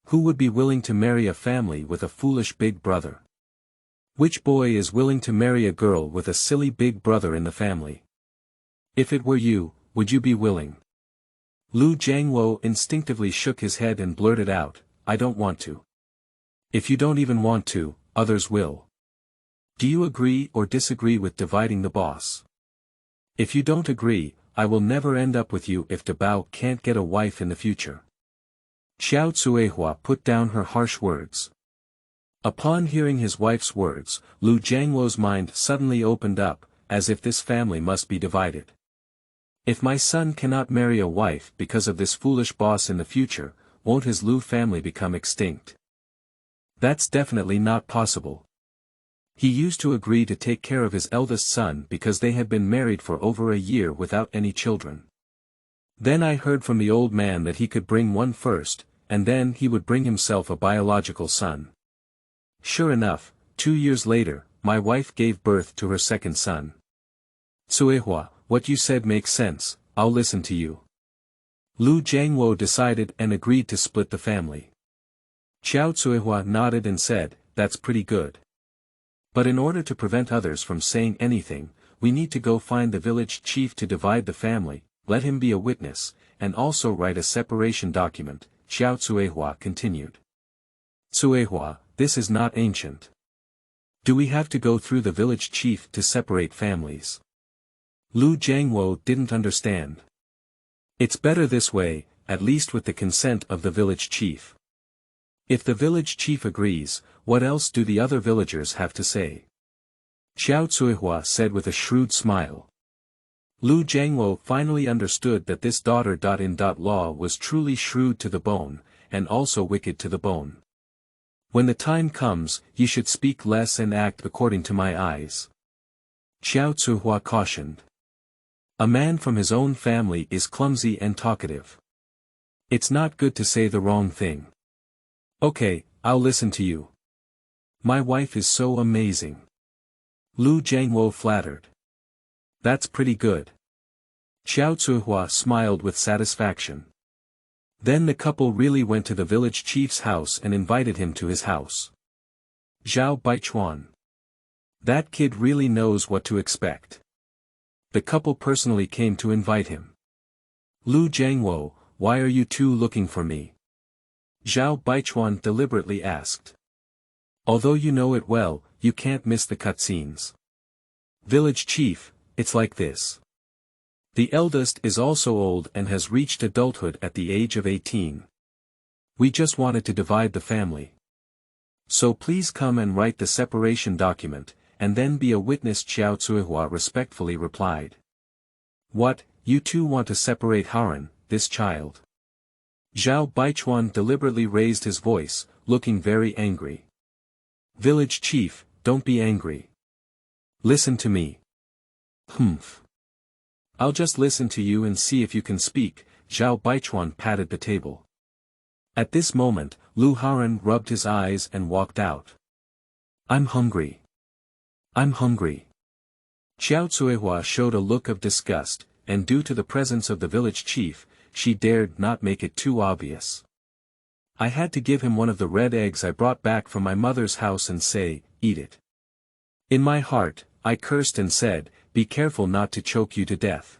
S1: Who would be willing to marry a family with a foolish big brother? Which boy is willing to marry a girl with a silly big brother in the family? If it were you, would you be willing? Lu Jiangwo instinctively shook his head and blurted out, I don't want to. If you don't even want to, others will. Do you agree or disagree with dividing the boss? If you don't agree, I will never end up with you if Dabao can't get a wife in the future. Xiao Cuihua put down her harsh words. Upon hearing his wife's words, Lu Jiangwo's mind suddenly opened up, as if this family must be divided. If my son cannot marry a wife because of this foolish boss in the future, won't his Lu family become extinct? That's definitely not possible. He used to agree to take care of his eldest son because they had been married for over a year without any children. Then I heard from the old man that he could bring one first, and then he would bring himself a biological son. Sure enough, 2 years later, my wife gave birth to her second son. Cuihua, what you said makes sense, I'll listen to you. Lu Jiangwo decided and agreed to split the family. Xiao Cuihua nodded and said, that's pretty good. But in order to prevent others from saying anything, we need to go find the village chief to divide the family, let him be a witness, and also write a separation document, Xiao Cuihua continued. Cuihua, this is not ancient. Do we have to go through the village chief to separate families? Lu Jiangwo didn't understand. It's better this way, at least with the consent of the village chief. If the village chief agrees, what else do the other villagers have to say? Xiao Cuihua said with a shrewd smile. Lu Jiangwo finally understood that this daughter-in-law was truly shrewd to the bone, and also wicked to the bone. When the time comes, you should speak less and act according to my eyes. Xiao Cuihua cautioned. A man from his own family is clumsy and talkative. It's not good to say the wrong thing. Okay, I'll listen to you. My wife is so amazing. Lu Jiangwo flattered. That's pretty good. Xiao Cuihua smiled with satisfaction. Then the couple really went to the village chief's house and invited him to his house. Zhao Baichuan. That kid really knows what to expect. The couple personally came to invite him. Lu Jiangwo, why are you two looking for me? Zhao Baichuan deliberately asked. Although you know it well, you can't miss the cutscenes. Village chief, it's like this. The eldest is also old and has reached adulthood at the age of 18. We just wanted to divide the family. So please come and write the separation document, and then be a witness. Xiao Cuihua respectfully replied. What, you two want to separate Haoran, this child? Zhao Baichuan deliberately raised his voice, looking very angry. Village chief, don't be angry. Listen to me. Humph. I'll just listen to you and see if you can speak. Zhao Baichuan patted the table. At this moment, Lu Haoran rubbed his eyes and walked out. I'm hungry. I'm hungry. Xiao Cuihua showed a look of disgust, and due to the presence of the village chief, she dared not make it too obvious. I had to give him one of the red eggs I brought back from my mother's house and say, eat it. In my heart, I cursed and said, be careful not to choke you to death.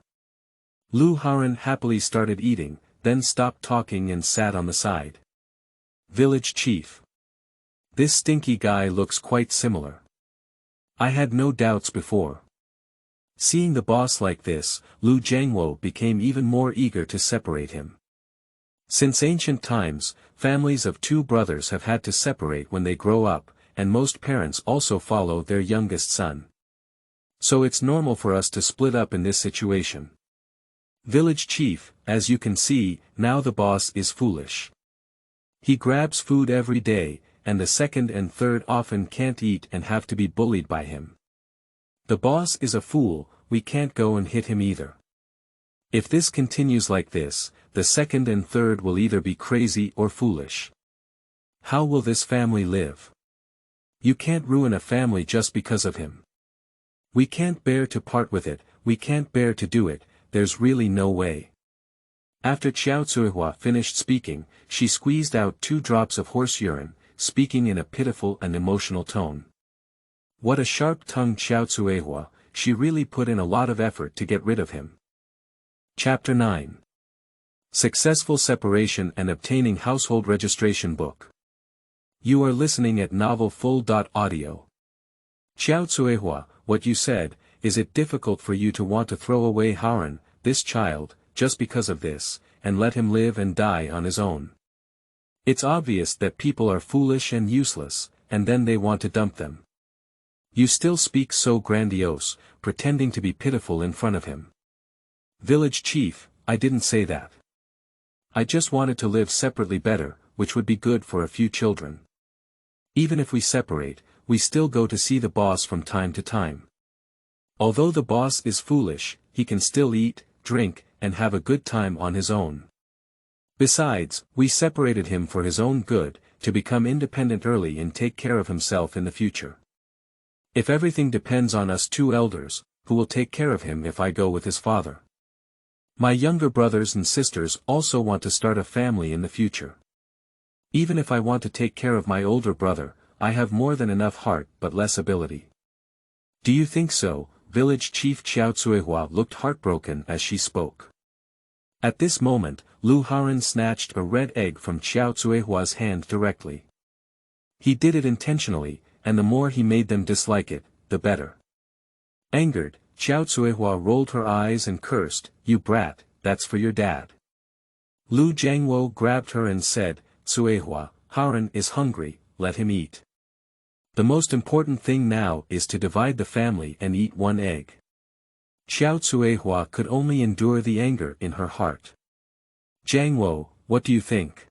S1: Lu Haoran happily started eating, then stopped talking and sat on the side. Village chief. This stinky guy looks quite similar. I had no doubts before. Seeing the boss like this, Lu Jiangwo became even more eager to separate him. Since ancient times, families of two brothers have had to separate when they grow up, and most parents also follow their youngest son. So it's normal for us to split up in this situation. Village chief, as you can see, now the boss is foolish. He grabs food every day, and the second and third often can't eat and have to be bullied by him. The boss is a fool, we can't go and hit him either. If this continues like this, the second and third will either be crazy or foolish. How will this family live? You can't ruin a family just because of him. We can't bear to part with it, we can't bear to do it, there's really no way. After Xiao Cuihua finished speaking, she squeezed out 2 drops of horse urine, speaking in a pitiful and emotional tone. What a sharp-tongued Xiao Cuihua, she really put in a lot of effort to get rid of him. Chapter 9. Successful Separation and Obtaining Household Registration Book. You are listening at novelfull.audio. Xiao Cuihua, what you said, is it difficult for you to want to throw away Haoran, this child, just because of this, and let him live and die on his own? It's obvious that people are foolish and useless, and then they want to dump them. You still speak so grandiose, pretending to be pitiful in front of him. Village chief, I didn't say that. I just wanted to live separately better, which would be good for a few children. Even if we separate, we still go to see the boss from time to time. Although the boss is foolish, he can still eat, drink, and have a good time on his own. Besides, we separated him for his own good, to become independent early and take care of himself in the future. If everything depends on us 2 elders, who will take care of him if I go with his father? My younger brothers and sisters also want to start a family in the future. Even if I want to take care of my older brother, I have more than enough heart but less ability. Do you think so? Village Chief Xiao Cuihua looked heartbroken as she spoke. At this moment, Lu Haoran snatched a red egg from Xiao Cuihua's hand directly. He did it intentionally, and the more he made them dislike it, the better. Angered, Xiao Cuihua rolled her eyes and cursed, "You brat, that's for your dad." Lu Jiangwo grabbed her and said, "Cuihua, Haoran is hungry, let him eat. The most important thing now is to divide the family and eat 1 egg." Xiao Cuihua could only endure the anger in her heart. "Jiangwo, what do you think?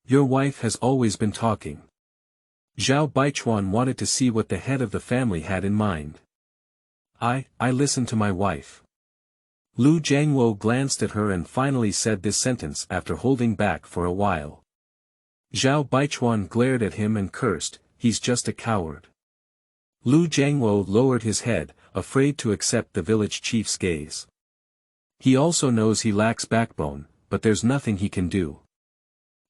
S1: Your wife has always been talking." Zhao Baichuan wanted to see what the head of the family had in mind. I listened to my wife." Lu Jiangwo glanced at her and finally said this sentence after holding back for a while. Zhao Baichuan glared at him and cursed, "He's just a coward." Lu Jiangwo lowered his head, afraid to accept the village chief's gaze. He also knows he lacks backbone, but there's nothing he can do.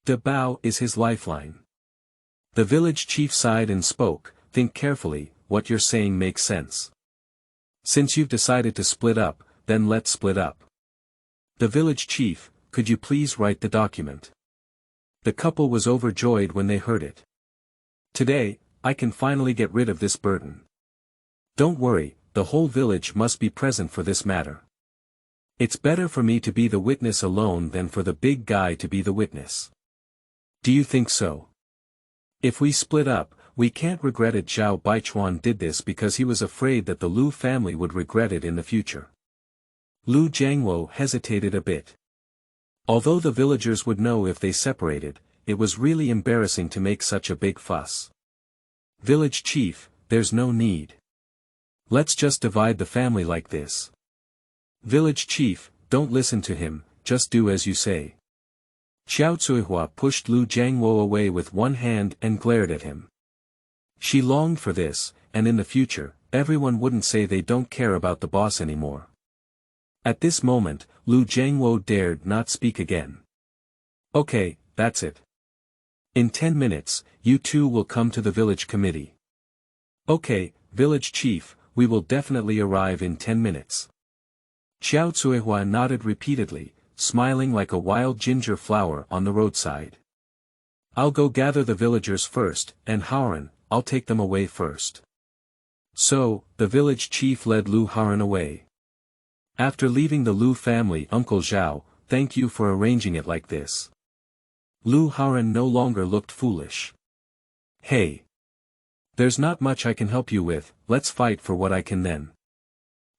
S1: Dabao is his lifeline. The village chief sighed and spoke, "Think carefully, what you're saying makes sense. Since you've decided to split up, then let's split up. The village chief, could you please write the document?" The couple was overjoyed when they heard it. "Today, I can finally get rid of this burden. Don't worry, the whole village must be present for this matter. It's better for me to be the witness alone than for the big guy to be the witness. Do you think so? If we split up, we can't regret it." Zhao Baichuan did this because he was afraid that the Lu family would regret it in the future. Lu Jiangwo hesitated a bit. Although the villagers would know if they separated, it was really embarrassing to make such a big fuss. "Village chief, there's no need. Let's just divide the family like this." "Village chief, don't listen to him, just do as you say." Xiao Cuihua pushed Lu Jiangwo away with one hand and glared at him. She longed for this, and in the future, everyone wouldn't say they don't care about the boss anymore. At this moment, Lu Jiangwo dared not speak again. "Okay, that's it. In 10 minutes, you 2 will come to the village committee." "Okay, village chief, we will definitely arrive in 10 minutes." Xiao Cuihua nodded repeatedly, smiling like a wild ginger flower on the roadside. "I'll go gather the villagers first, and Haoran, I'll take them away first." So, the village chief led Lu Haoran away. After leaving the Lu family, "Uncle Zhao, thank you for arranging it like this. Lu Haoran no longer looked foolish. Hey! There's not much I can help you with, let's fight for what I can then.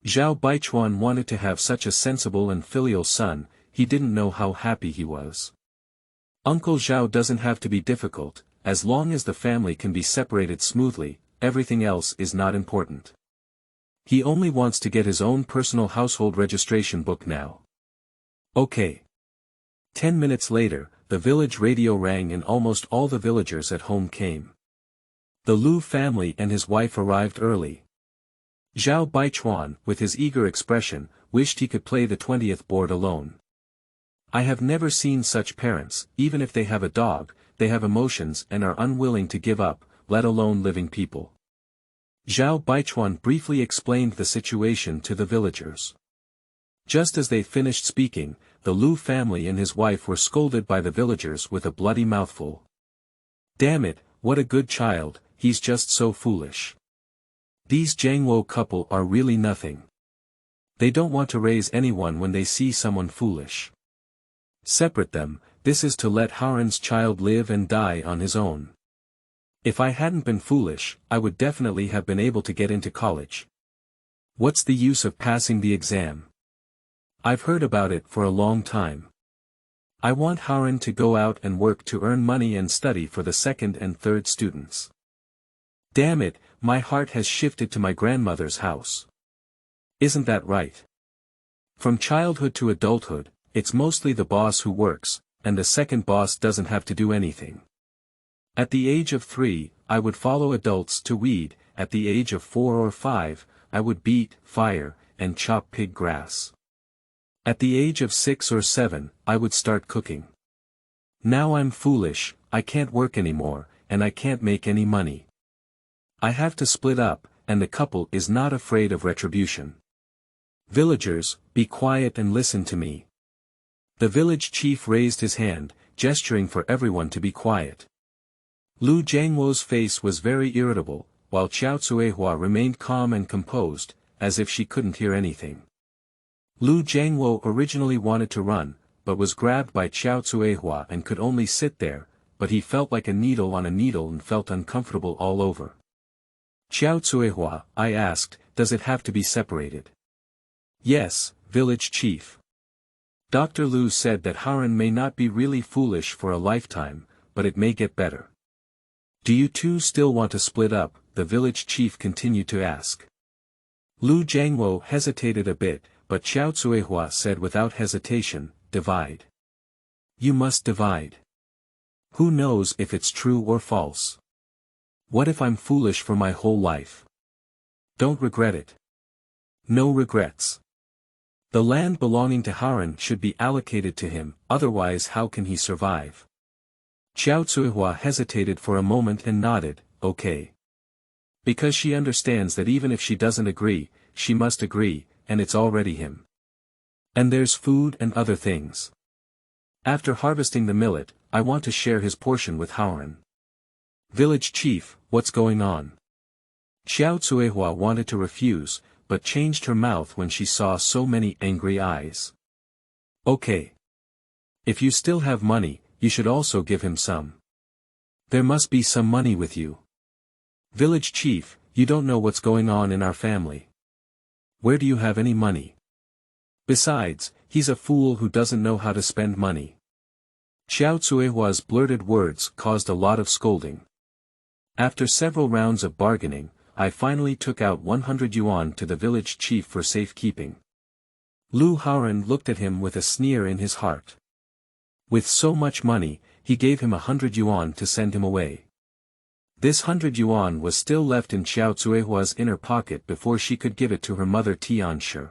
S1: Zhao Baichuan wanted to have such a sensible and filial son, he didn't know how happy he was. Uncle Zhao doesn't have to be difficult, as long as the family can be separated smoothly, everything else is not important. He only wants to get his own personal household registration book now. Okay. 10 minutes later, the village radio rang and almost all the villagers at home came. The Lu family and his wife arrived early. Zhao Baichuan, with his eager expression, wished he could play the 20th board alone. I have never seen such parents, even if they have a dog, they have emotions and are unwilling to give up, let alone living people. Zhao Baichuan briefly explained the situation to the villagers. Just as they finished speaking, the Lu family and his wife were scolded by the villagers with a bloody mouthful. Damn it, what a good child, he's just so foolish. These Jiangwo couple are really nothing. They don't want to raise anyone when they see someone foolish. Separate them, this is to let Haoran's child live and die on his own. If I hadn't been foolish, I would definitely have been able to get into college. What's the use of passing the exam? I've heard about it for a long time. I want Haoran to go out and work to earn money and study for the second and third students. Damn it, my heart has shifted to my grandmother's house. Isn't that right? From childhood to adulthood, it's mostly the boss who works, and the second boss doesn't have to do anything. At the age of 3, I would follow adults to weed, at the age of 4 or 5, I would beat, fire, and chop pig grass. At the age of 6 or 7, I would start cooking. Now I'm foolish, I can't work anymore, and I can't make any money. I have to split up, and the couple is not afraid of retribution. Villagers, be quiet and listen to me. The village chief raised his hand, gesturing for everyone to be quiet. Lu Jiangwo's face was very irritable, while Qiao Cuihua remained calm and composed, as if she couldn't hear anything. Lu Jiangwo originally wanted to run, but was grabbed by Qiao Cuihua and could only sit there, but he felt like a needle on a needle and felt uncomfortable all over. Qiao Cuihua, I asked, does it have to be separated? Yes, village chief. Dr. Lu said that Haoran may not be really foolish for a lifetime, but it may get better. Do you two still want to split up? The village chief continued to ask. Lu Jiangwo hesitated a bit, but Qiao Cuihua said without hesitation, divide. You must divide. Who knows if it's true or false? What if I'm foolish for my whole life? Don't regret it. No regrets. The land belonging to Haoran should be allocated to him, otherwise how can he survive? Qiao Cuihua hesitated for a moment and nodded, okay. Because she understands that even if she doesn't agree, she must agree, and it's already him. And there's food and other things. After harvesting the millet, I want to share his portion with Haoran. Village chief, what's going on? Qiao Cuihua wanted to refuse, but changed her mouth when she saw so many angry eyes. Okay. If you still have money, you should also give him some. There must be some money with you. Village chief, you don't know what's going on in our family. Where do you have any money? Besides, he's a fool who doesn't know how to spend money. Qiao Cuihua's blurted words caused a lot of scolding. After several rounds of bargaining, I finally took out 100 yuan to the village chief for safekeeping. Lu Haoran looked at him with a sneer in his heart. With so much money, he gave him 100 yuan to send him away. This 100 yuan was still left in Qiao Cuihua's inner pocket before she could give it to her mother Tianshi.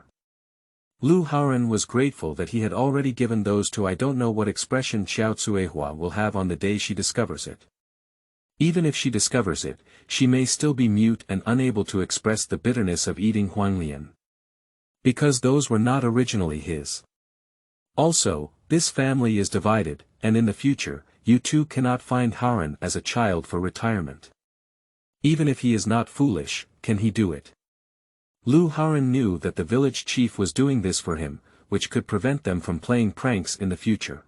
S1: Lu Haoran was grateful that he had already given those to I don't know what expression Qiao Cuihua will have on the day she discovers it. Even if she discovers it, she may still be mute and unable to express the bitterness of eating huanglian. Because those were not originally his. Also, this family is divided, and in the future, you two cannot find Haoran as a child for retirement. Even if he is not foolish, can he do it? Lu Haoran knew that the village chief was doing this for him, which could prevent them from playing pranks in the future.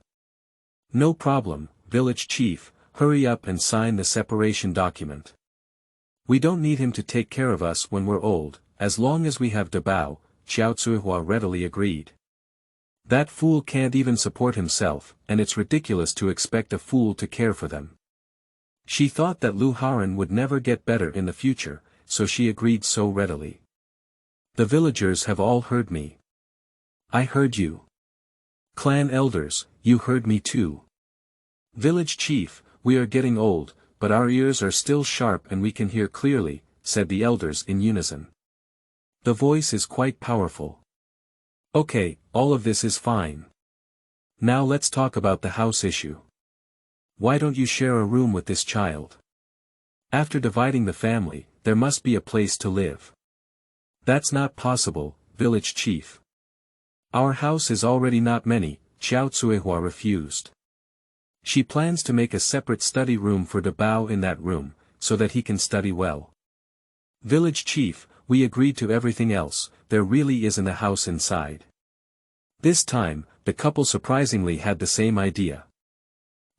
S1: No problem, village chief, hurry up and sign the separation document. We don't need him to take care of us when we're old, as long as we have Dabao, Xiao Cuihua readily agreed. That fool can't even support himself, and it's ridiculous to expect a fool to care for them. She thought that Lu Haoran would never get better in the future, so she agreed so readily. The villagers have all heard me. I heard you. Clan elders, you heard me too. Village chief, we are getting old, but our ears are still sharp and we can hear clearly, said the elders in unison. The voice is quite powerful. Okay, all of this is fine. Now let's talk about the house issue. Why don't you share a room with this child? After dividing the family, there must be a place to live. That's not possible, village chief. Our house is already not many, Xiao Cuihua refused. She plans to make a separate study room for Dabao in that room, so that he can study well. Village chief, we agreed to everything else, there really isn't a house inside. This time, the couple surprisingly had the same idea.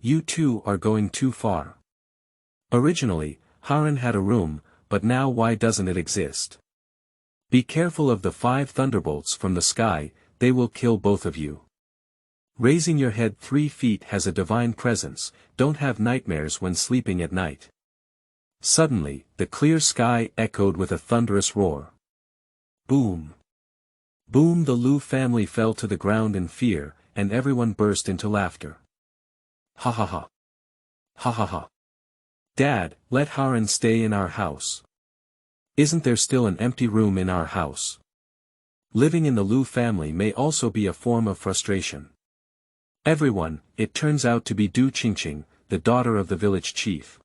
S1: You two are going too far. Originally, Haoran had a room, but now why doesn't it exist? Be careful of the 5 thunderbolts from the sky, they will kill both of you. Raising your head 3 feet has a divine presence, don't have nightmares when sleeping at night. Suddenly, the clear sky echoed with a thunderous roar. Boom! Boom! The Lu family fell to the ground in fear, and everyone burst into laughter. Ha ha ha! Ha ha ha! Dad, let Haoran stay in our house. Isn't there still an empty room in our house? Living in the Lu family may also be a form of frustration. Everyone, it turns out to be Du Qingqing, the daughter of the village chief.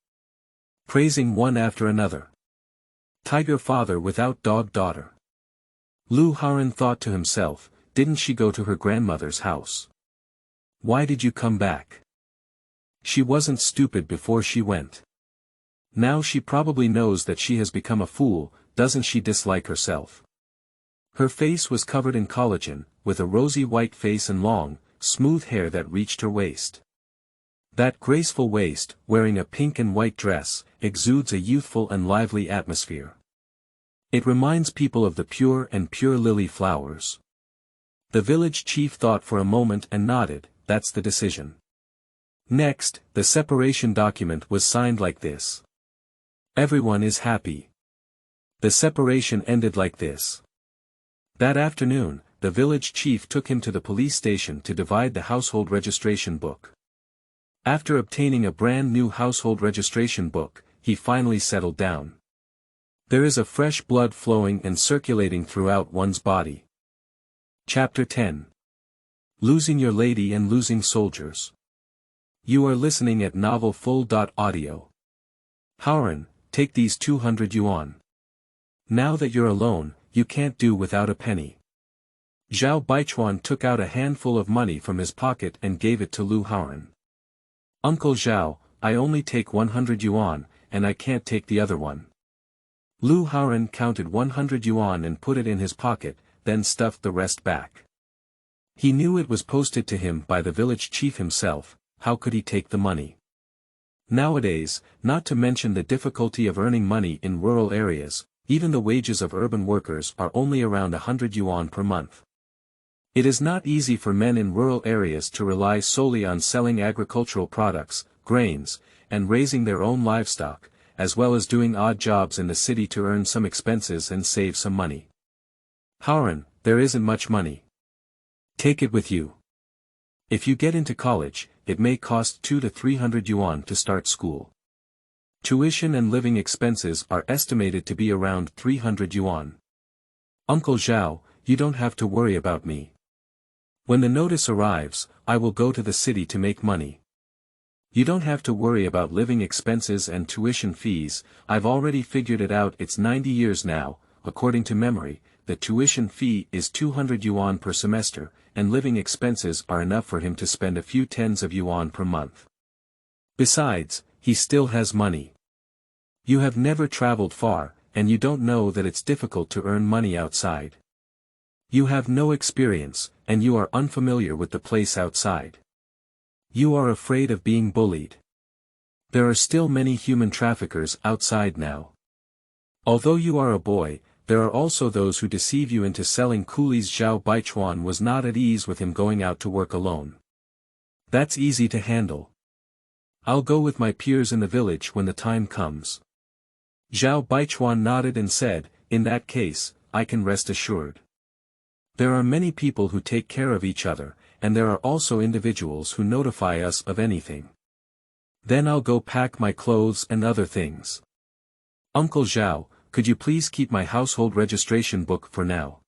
S1: Praising one after another. Tiger father without dog daughter. Lu Haoran thought to himself, didn't she go to her grandmother's house? Why did you come back? She wasn't stupid before she went. Now she probably knows that she has become a fool, doesn't she dislike herself? Her face was covered in collagen, with a rosy white face and long, smooth hair that reached her waist. That graceful waist, wearing a pink and white dress, exudes a youthful and lively atmosphere. It reminds people of the pure lily flowers. The village chief thought for a moment and nodded, that's the decision. Next, the separation document was signed like this. Everyone is happy. The separation ended like this. That afternoon, the village chief took him to the police station to divide the household registration book. After obtaining a brand new household registration book, he finally settled down. There is a fresh blood flowing and circulating throughout one's body. Chapter 10. Losing Your Lady and Losing Soldiers. You are listening at Novel Full.audio. Haoran, take these 200 yuan. Now that you're alone, you can't do without a penny. Zhao Baichuan took out a handful of money from his pocket and gave it to Lu Haoran. Uncle Zhao, I only take 100 yuan, and I can't take the other one. Lu Haoran counted 100 yuan and put it in his pocket, then stuffed the rest back. He knew it was posted to him by the village chief himself, how could he take the money? Nowadays, not to mention the difficulty of earning money in rural areas, even the wages of urban workers are only around 100 yuan per month. It is not easy for men in rural areas to rely solely on selling agricultural products, grains, and raising their own livestock, as well as doing odd jobs in the city to earn some expenses and save some money. Haoran, there isn't much money. Take it with you. If you get into college, it may cost 200 to 300 yuan to start school. Tuition and living expenses are estimated to be around 300 yuan. Uncle Zhao, you don't have to worry about me. When the notice arrives, I will go to the city to make money. You don't have to worry about living expenses and tuition fees, I've already figured it out. It's 90 years now, according to memory, the tuition fee is 200 yuan per semester, and living expenses are enough for him to spend a few tens of yuan per month. Besides, he still has money. You have never traveled far, and you don't know that it's difficult to earn money outside. You have no experience, and you are unfamiliar with the place outside. You are afraid of being bullied. There are still many human traffickers outside now. Although you are a boy, there are also those who deceive you into selling coolies. Zhao Baichuan was not at ease with him going out to work alone. That's easy to handle. I'll go with my peers in the village when the time comes. Zhao Baichuan nodded and said, in that case, I can rest assured. There are many people who take care of each other, and there are also individuals who notify us of anything. Then I'll go pack my clothes and other things. Uncle Zhao, could you please keep my household registration book for now?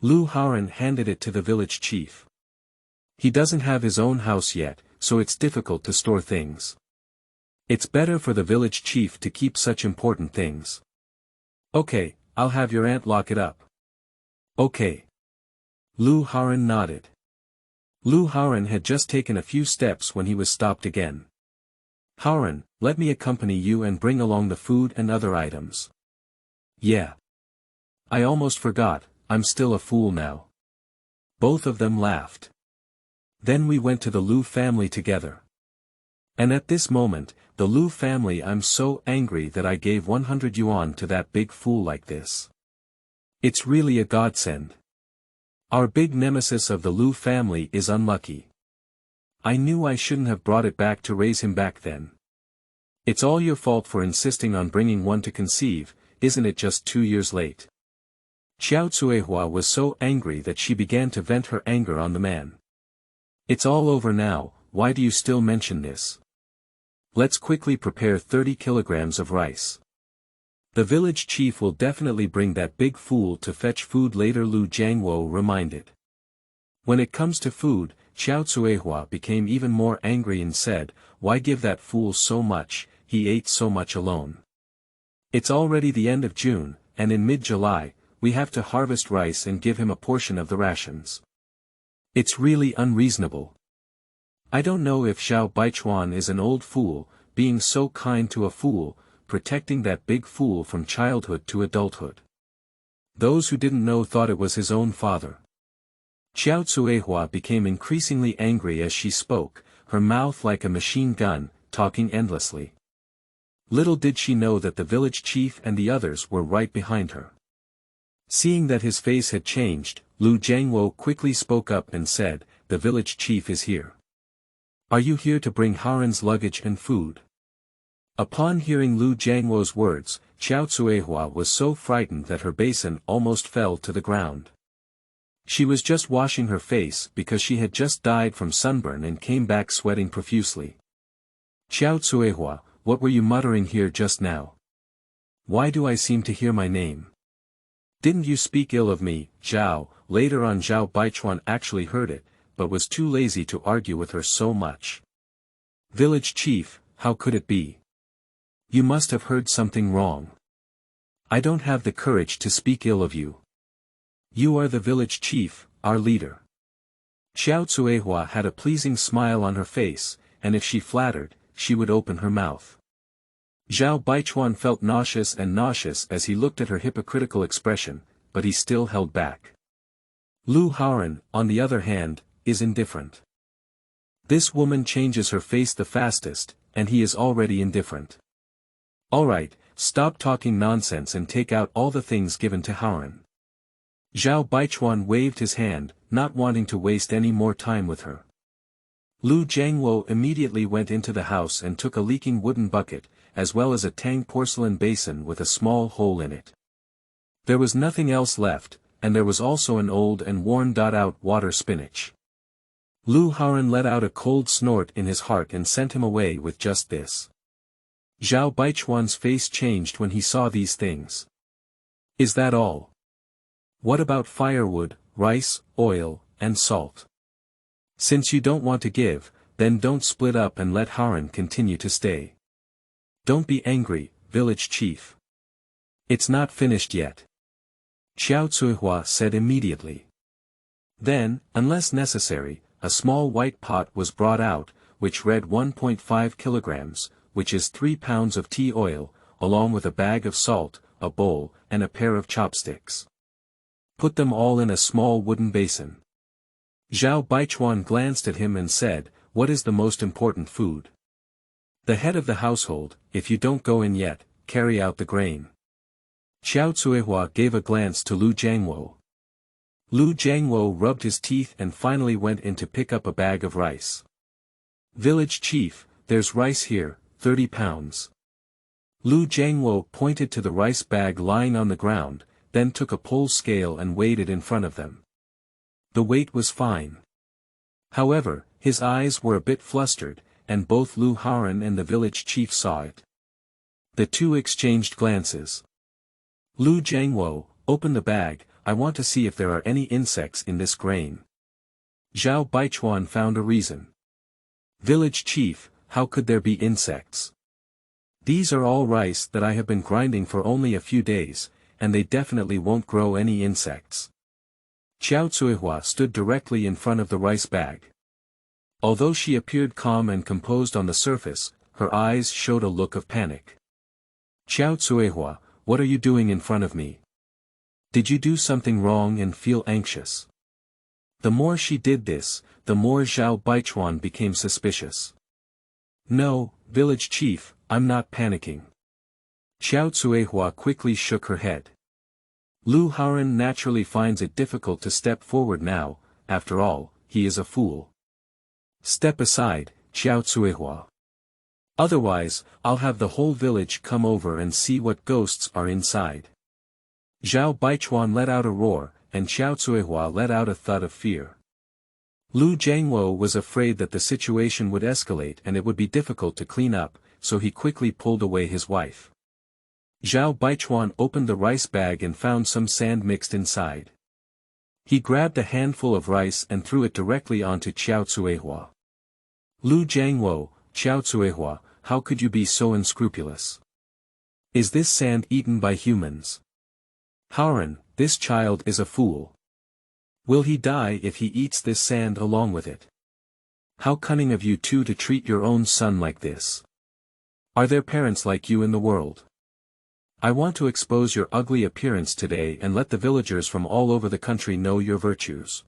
S1: Lu Haoran handed it to the village chief. He doesn't have his own house yet, so it's difficult to store things. It's better for the village chief to keep such important things. Okay, I'll have your aunt lock it up. Okay. Lu Haoran nodded. Lu Haoran had just taken a few steps when he was stopped again. Haoran, let me accompany you and bring along the food and other items. Yeah. I almost forgot, I'm still a fool now. Both of them laughed. Then we went to the Lu family together. And at this moment, the Lu family, I'm so angry that I gave 100 yuan to that big fool like this. It's really a godsend. Our big nemesis of the Lu family is unlucky. I knew I shouldn't have brought it back to raise him back then. It's all your fault for insisting on bringing one to conceive, isn't it just 2 years late? Xiao Cuihua was so angry that she began to vent her anger on the man. It's all over now, why do you still mention this? Let's quickly prepare 30 kilograms of rice. The village chief will definitely bring that big fool to fetch food later, Lu Jiangwo reminded. When it comes to food, Xiao Cuihua became even more angry and said, why give that fool so much, he ate so much alone. It's already the end of June, and in mid-July, we have to harvest rice and give him a portion of the rations. It's really unreasonable. I don't know if Zhao Baichuan is an old fool, being so kind to a fool, protecting that big fool from childhood to adulthood. Those who didn't know thought it was his own father. Xiao Cuihua became increasingly angry as she spoke, her mouth like a machine gun, talking endlessly. Little did she know that the village chief and the others were right behind her. Seeing that his face had changed, Lu Jiangwo quickly spoke up and said, the village chief is here. Are you here to bring Haoran's luggage and food? Upon hearing Lu Jiangwo's words, Xiao Cuihua was so frightened that her basin almost fell to the ground. She was just washing her face because she had just died from sunburn and came back sweating profusely. Xiao Cuihua, what were you muttering here just now? Why do I seem to hear my name? Didn't you speak ill of me, Zhao? Later on Zhao Baichuan actually heard it, but was too lazy to argue with her so much. Village chief, how could it be? You must have heard something wrong. I don't have the courage to speak ill of you. You are the village chief, our leader. Xiao Cuihua had a pleasing smile on her face, and if she flattered, she would open her mouth. Zhao Baichuan felt nauseous as he looked at her hypocritical expression, but he still held back. Lu Haoran, on the other hand, is indifferent. This woman changes her face the fastest, and he is already indifferent. Alright, stop talking nonsense and take out all the things given to Haoran. Zhao Baichuan waved his hand, not wanting to waste any more time with her. Lu Jiangwo immediately went into the house and took a leaking wooden bucket, as well as a Tang porcelain basin with a small hole in it. There was nothing else left, and there was also an old and worn-out water spinach. Lu Haoran let out a cold snort in his heart and sent him away with just this. Zhao Baichuan's face changed when he saw these things. Is that all? What about firewood, rice, oil, and salt? Since you don't want to give, then don't split up and let Haoran continue to stay. Don't be angry, village chief. It's not finished yet. Xiao Cuihua said immediately. Then, unless necessary, a small white pot was brought out, which read 1.5 kilograms, which is 3 pounds of tea oil, along with a bag of salt, a bowl, and a pair of chopsticks. Put them all in a small wooden basin. Zhao Baichuan glanced at him and said, what is the most important food? The head of the household, if you don't go in yet, carry out the grain. Xiao Cuihua gave a glance to Lu Jiangwo. Lu Jiangwo rubbed his teeth and finally went in to pick up a bag of rice. Village chief, there's rice here, 30 pounds. Lu Jiangwo pointed to the rice bag lying on the ground, then took a pole scale and weighed it in front of them. The weight was fine. However, his eyes were a bit flustered, and both Lu Haoran and the village chief saw it. The two exchanged glances. Lu Jiangwo, open the bag, I want to see if there are any insects in this grain. Zhao Baichuan found a reason. Village chief, how could there be insects? These are all rice that I have been grinding for only a few days, and they definitely won't grow any insects. Xiao Cuihua stood directly in front of the rice bag. Although she appeared calm and composed on the surface, her eyes showed a look of panic. Xiao Cuihua, what are you doing in front of me? Did you do something wrong and feel anxious? The more she did this, the more Zhao Baichuan became suspicious. No, village chief, I'm not panicking. Xiao Cuihua quickly shook her head. Lu Haoran naturally finds it difficult to step forward now, after all, he is a fool. Step aside, Xiao Cuihua. Otherwise, I'll have the whole village come over and see what ghosts are inside. Zhao Baichuan let out a roar, and Xiao Cuihua let out a thud of fear. Lu Jiangwo was afraid that the situation would escalate and it would be difficult to clean up, so he quickly pulled away his wife. Zhao Baichuan opened the rice bag and found some sand mixed inside. He grabbed a handful of rice and threw it directly onto Xiao Cuihua. Lu Jiangwo, Xiao Cuihua, how could you be so unscrupulous? Is this sand eaten by humans? Haoran, this child is a fool. Will he die if he eats this sand along with it? How cunning of you two to treat your own son like this. Are there parents like you in the world? I want to expose your ugly appearance today and let the villagers from all over the country know your virtues.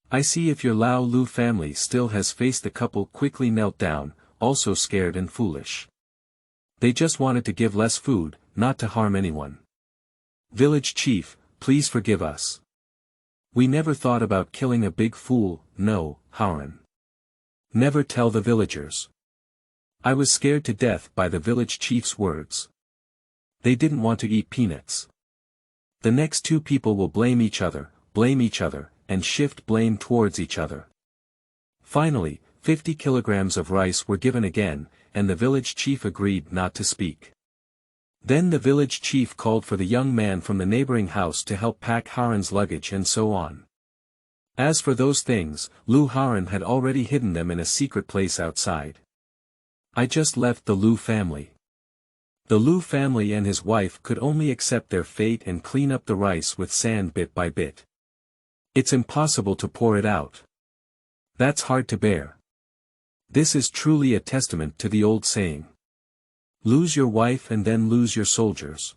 S1: I see if your Lao Lu family still has faced. The couple quickly knelt down, also scared and foolish. They just wanted to give less food, not to harm anyone. Village chief, please forgive us. We never thought about killing a big fool, no, Haoran. Never tell the villagers. I was scared to death by the village chief's words. They didn't want to eat peanuts. The next two people will blame each other, and shift blame towards each other. Finally, 50 kilograms of rice were given again, and the village chief agreed not to speak. Then the village chief called for the young man from the neighboring house to help pack Haoran's luggage and so on. As for those things, Lu Haoran had already hidden them in a secret place outside. I just left the Lu family. The Lu family and his wife could only accept their fate and clean up the rice with sand bit by bit. It's impossible to pour it out. That's hard to bear. This is truly a testament to the old saying. Lose your wife and then lose your soldiers.